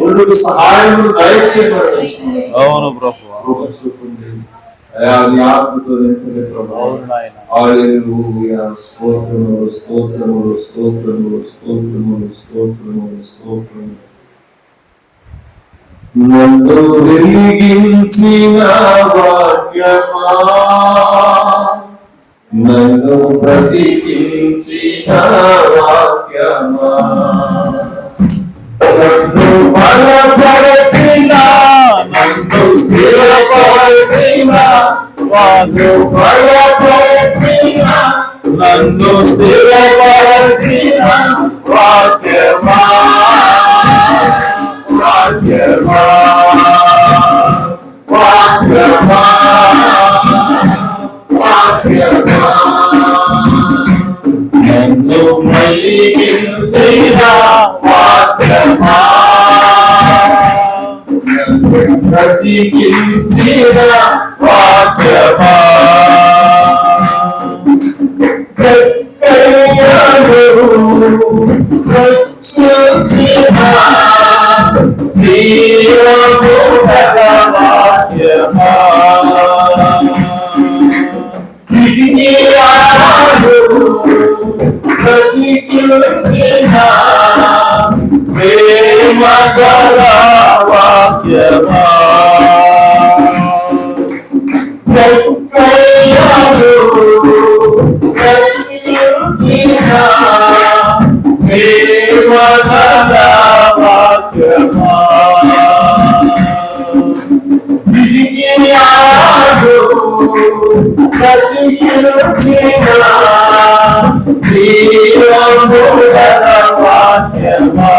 ముందుకు సహాయమును దయచేయమని. అవును ప్రభువా. అయా, నీ ఆత్మతో నింపండి ప్రభువా. హల్లెలూయా. స్తోత్రములు స్తోత్రములు స్తోత్రములు స్తోత్రములు స్తోత్రములు స్తోత్రములు. నన్ను వెలిగించిన వాక్యమా, నన్ను బ్రతికించిన వాక్యమా, నన్ను బలపరచిన, నన్ను స్థిరపరచిన, నన్ను బలపరచిన, నన్ను స్థిరపరచిన వాక్యమా, వాక్యమా, వాక్యమా, వాక్యమా, నన్ను మలిగించిన వాక్యమా, నన్ను బ్రతికించిన వాక్యమా, రక్షించిన జీవము గల వాక్యమా, బ్రతికించిన ప్రేమ గల వాక్యమా, రక్షించిన ప్రేమ గల వాక్యమా, బ్రతికించిన జీవము గల వాక్యమా,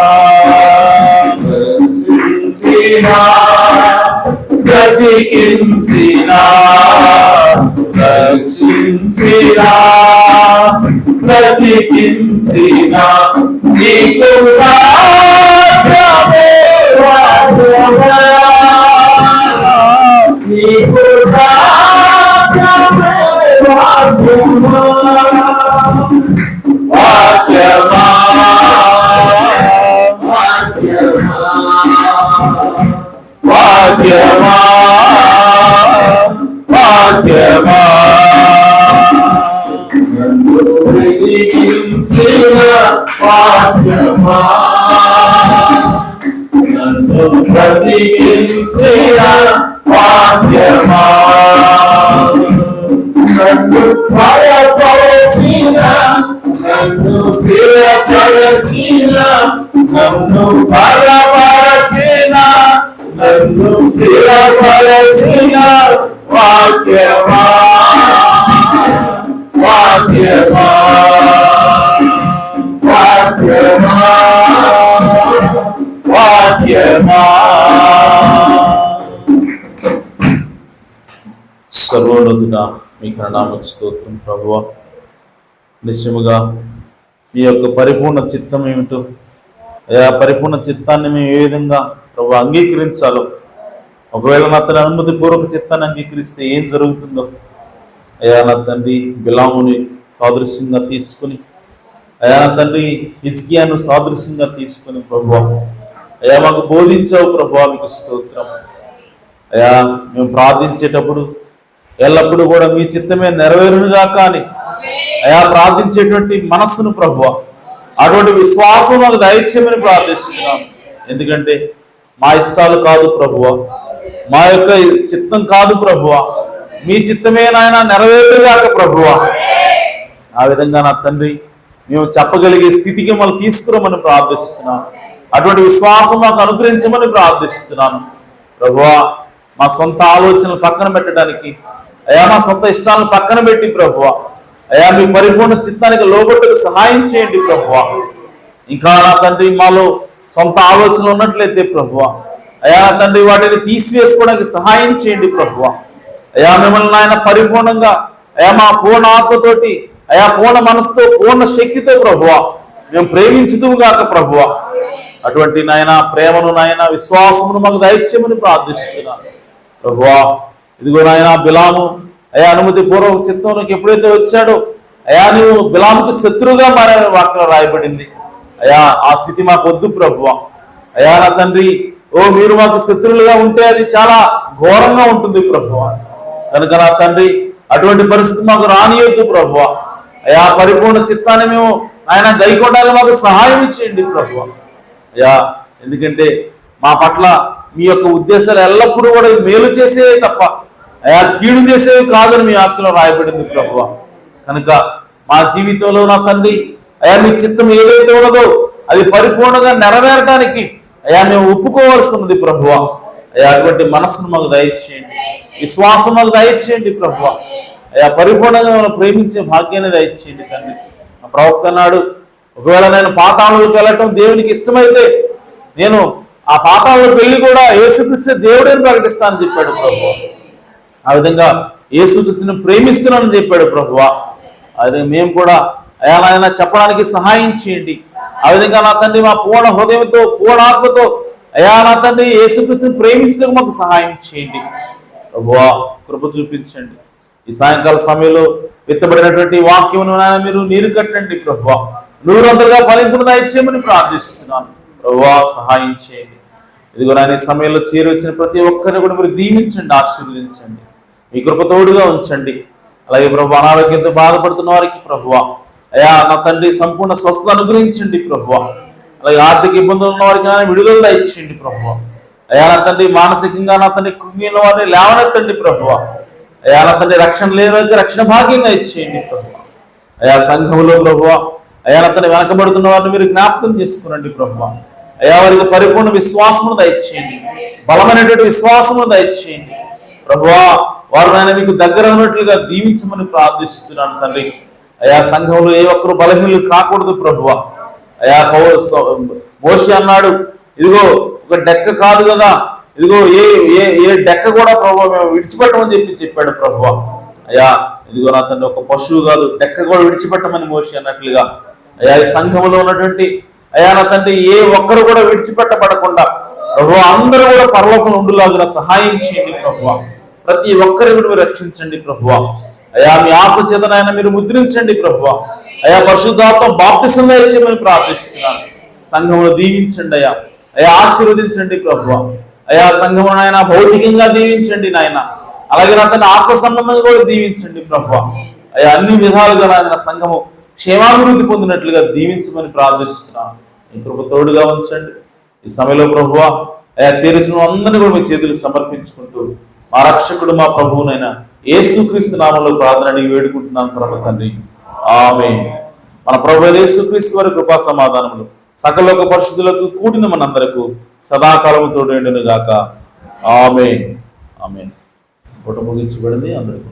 బ్రతికించిన రక్షించినా బ్రతికించినా నీకు సాధ్యమే వాక్యమా, నీకు సాధ్యమే వాక్యమా, వాక్యమా, వాక్యమా, వాక్యమా, నన్ను బ్రతికించిన వాక్యమా, నన్ను బ్రతికించిన వాక్యమా, నన్ను బలపరచిన, నన్ను స్థిరపరచిన, నన్ను బలపరచిన, నన్ను స్థిరపరచిన వాక్యమా, వాక్యమా, వాక్యమా, వాక్యమా. సర్వోన్నతుడా మీకు నామకు స్తోత్రం ప్రభువా. నిశ్చయముగా మీ యొక్క పరిపూర్ణ చిత్తం ఏమిటో, ఆ పరిపూర్ణ చిత్తాన్ని మేము ఏ విధంగా ప్రభు అంగీకరించాలో, ఒకవేళ నా తన అనుమతిపూర్వక చిత్తాన్ని అంగీకరిస్తే ఏం జరుగుతుందో అయ్యా నా తండ్రి బిలాముని సాదృశ్యంగా తీసుకుని, అయ్యా నా తండ్రి హిజ్కియాను సాదృశ్యంగా తీసుకుని ప్రభువా అయ్యా మాకు బోధించావు ప్రభువా, మీకు స్తోత్రం. అయ్యా మేము ప్రార్థించేటప్పుడు ఎల్లప్పుడూ కూడా మీ చిత్తమే నెరవేరునుగా కానీ అయ్యా ప్రార్థించేటువంటి మనస్సును ప్రభువా, అటువంటి విశ్వాసం మాకు దయచేయమని ప్రార్థిస్తున్నాం. ఎందుకంటే మా ఇష్టాలు కాదు ప్రభువా, మా యొక్క చిత్తం కాదు ప్రభువా, మీ చిత్తమే నాయన నెరవేరుగాక ప్రభువా. ఆ విధంగా నా తండ్రి మేము చెప్పగలిగే స్థితికి మమ్మల్ని తీసుకురమని ప్రార్థిస్తున్నాను. అటువంటి విశ్వాసం మాకు అనుగ్రహించమని ప్రార్థిస్తున్నాను ప్రభువా. మా సొంత ఆలోచనలు పక్కన పెట్టడానికి అయ్యా, మా సొంత ఇష్టాలను పక్కన పెట్టి ప్రభువా అయ్యా మీ పరిపూర్ణ చిత్తానికి లోబట్టుకు సహాయం చేయండి ప్రభువా. ఇంకా నా తండ్రి మాలో సొంత ఆలోచనలు ఉన్నట్లయితే ప్రభువా అయ్యా నా తండ్రి వాటిని తీసివేసుకోవడానికి సహాయం చేయండి ప్రభువా. అయ్యా మిమ్మల్ని ఆయన పరిపూర్ణంగా అయ్యా మా పూర్ణ ఆత్మతోటి అయ్యా పూర్ణ మనసుతో పూర్ణ శక్తితో ప్రభువా మేము ప్రేమించుదువుగాక ప్రభువా. అటువంటి నాయన ప్రేమను నాయన విశ్వాసమును మాకు దయచేయమని ప్రార్థిస్తున్నాను ప్రభువా. ఇదిగో నాయన బిలాము అయ్యా అనుమతి పూర్వక చిత్తంలోకి ఎప్పుడైతే వచ్చాడో అయ్యా నువ్వు బిలాముకి శత్రువుగా మారని వాక్యం రాయబడింది. అయ్యా ఆ స్థితి మాకు వద్దు ప్రభువా. అయ్యా నా తండ్రి మీరు మాకు శత్రువులుగా ఉంటే అది చాలా ఘోరంగా ఉంటుంది ప్రభువా. కనుక నా తండ్రి అటువంటి పరిస్థితి మాకు రానియొద్దు ప్రభువా. అయ్యా పరిపూర్ణ చిత్తాన్ని మేము ఆయన గైకొనడానికి మాకు సహాయం ఇచ్చేయండి ప్రభువా. అయ్యా ఎందుకంటే మా పట్ల మీ యొక్క ఉద్దేశాలు ఎల్లప్పుడూ కూడా మేలు చేసేవి తప్ప అయ్యా కీడు చేసేవి కాదని మీ ఆత్మలో రాయబడింది ప్రభువా. కనుక మా జీవితంలో నా తండ్రి అయ్యా మీ చిత్తం ఏదైతే ఉన్నదో అది పరిపూర్ణంగా నెరవేరడానికి అయ్యా మేము ఒప్పుకోవాల్సి ఉన్నది ప్రభువా. అయ్యా అటువంటి మనస్సును మాకు దయచేయండి, విశ్వాసం మాకు దయచేయండి ప్రభువా. అయ్యా పరిపూర్ణంగా మనం ప్రేమించే భాగ్యాన్ని దయచేయండి తండ్రి. నా ప్రవక్త నాడు ఒకవేళ నేను పాతాళంలోకి వెళ్ళటం దేవునికి ఇష్టమైతే నేను ఆ పాతాళంలోకి వెళ్ళి కూడా యేసుక్రీస్తు దేవుడని ప్రకటిస్తానని చెప్పాడు ప్రభువా. ఆ విధంగా యేసుక్రీస్తుని ప్రేమిస్తున్నానని చెప్పాడు ప్రభువా. అదే మేము కూడా అయ్యా నాయన చెప్పడానికి సహాయం చేయండి. ఆ విధంగా నా తండ్రి మా పూర్ణ హృదయంతో పూర్ణ ఆత్మతో అయ్యా నా తండ్రి యేసుక్రీస్తుని ప్రేమించడానికి మాకు సహాయం చేయండి ప్రభువా. కృప చూపించండి. ఈ సాయంకాల సమయంలో విత్తబడినటువంటి వాక్యమును మీరు నీరు కట్టండి ప్రభువా. నూరంతలుగా ఫలింపును దయచేయమని ప్రార్థిస్తున్నాను ప్రభువా. సహాయం చేయండి. ఇదిగో నాయన ఈ సమయంలో చేరొచ్చిన ప్రతి ఒక్కరిని కూడా మీరు దీవించండి, ఆశీర్వదించండి, మీ కృప తోడుగా ఉంచండి. అలాగే ప్రభు అనారోగ్యంతో బాధపడుతున్న వారికి ప్రభువా అయ్యా నా తండ్రి సంపూర్ణ స్వస్థత అనుగ్రహించండి ప్రభువా. అలాగే ఆర్థిక ఇబ్బందులు ఉన్న వారికి విడుదల ఇచ్చేయండి ప్రభువా. అయ్యా నా తండ్రి మానసికంగా నా తండ్రి కృంగిన వారిని లేవనెత్తండి ప్రభువా. అయ్యా నా తండ్రి రక్షణ లేని వారికి రక్షణ భాగ్యంగా ఇచ్చేయండి ప్రభువా. అయ్యా సంఘంలో ప్రభువా అయ్యా నా తండ్రి వెనకబడుతున్న వారిని మీరు జ్ఞాపకం చేసుకునండి ప్రభువా. అయ్యా వారికి పరిపూర్ణ విశ్వాసమును దయచేయండి, బలమైనటువంటి విశ్వాసమును దయచేయండి ప్రభువా. వారు నాయన మీకు దగ్గర ఉన్నట్లుగా దీవించమని ప్రార్థిస్తున్నాను తండ్రి. అయ్యా సంఘంలో ఏ ఒక్కరు బలహీనులు కాకూడదు ప్రభువా. అయ్యా మోషే అన్నాడు ఇదిగో ఒక డెక్క కాదు కదా, ఇదిగో ఏ డెక్క కూడా ప్రభువా మేము విడిచిపెట్టమని చెప్పాడు ప్రభువా. అయ్యా ఇదిగో నా తండ్రి ఒక పశువు కాదు డెక్క కూడా విడిచిపెట్టమని మోషే అన్నట్లుగా అయ్యా ఈ సంఘంలో ఉన్నటువంటి అయ్యా నా తండ్రి ఏ ఒక్కరు కూడా విడిచిపెట్టబడకుండా ప్రభువా అందరూ కూడా పరలోకం ఉండులాగా సహాయం చేయండి ప్రభువా. ప్రతి ఒక్కరిని కూడా మీరు రక్షించండి ప్రభువా. అయ్యా మీ ఆత్మ చేతనైనా మీరు ముద్రించండి ప్రభువా. అయ్యా పరిశుద్ధాత్మ బాప్తిసంగా ఇచ్చేమని ప్రార్థిస్తున్నాను. సంఘంలో దీవించండి అయ్యా. అయ్యా ఆశీర్వదించండి ప్రభువా. అయ్యా సంఘంలో నాయన భౌతికంగా దీవించండి నాయన, అలాగే నా తన ఆత్మ సంబంధంగా కూడా దీవించండి ప్రభువా. అయ్యా అన్ని విధాలుగా నాయన సంఘము క్షేమాభివృద్ధి పొందినట్లుగా దీవించమని ప్రార్థిస్తున్నాను. మీ కృప తోడుగా ఉంచండి ఈ సమయంలో ప్రభువా. అయ్యా చేర్చిన అందరినీ కూడా మీ చేతులకు సమర్పించుకుంటూ మా రక్షకుడు మా ప్రభువునైనా యేసుక్రీస్తు నామంలో ప్రార్థన అడిగి వేడుకుంటున్నాను ప్రభు తండ్రి. ఆమేన్. మన ప్రభు యేసుక్రీస్తు వారి కృపా సమాధానములు సకలోక పరిశుద్ధులకు కూడిన మనందరకు సదాకాలము తోడేండును గాక. ఆమేన్. ఆమేన్. పూట ముగించబడింది. అందరికీ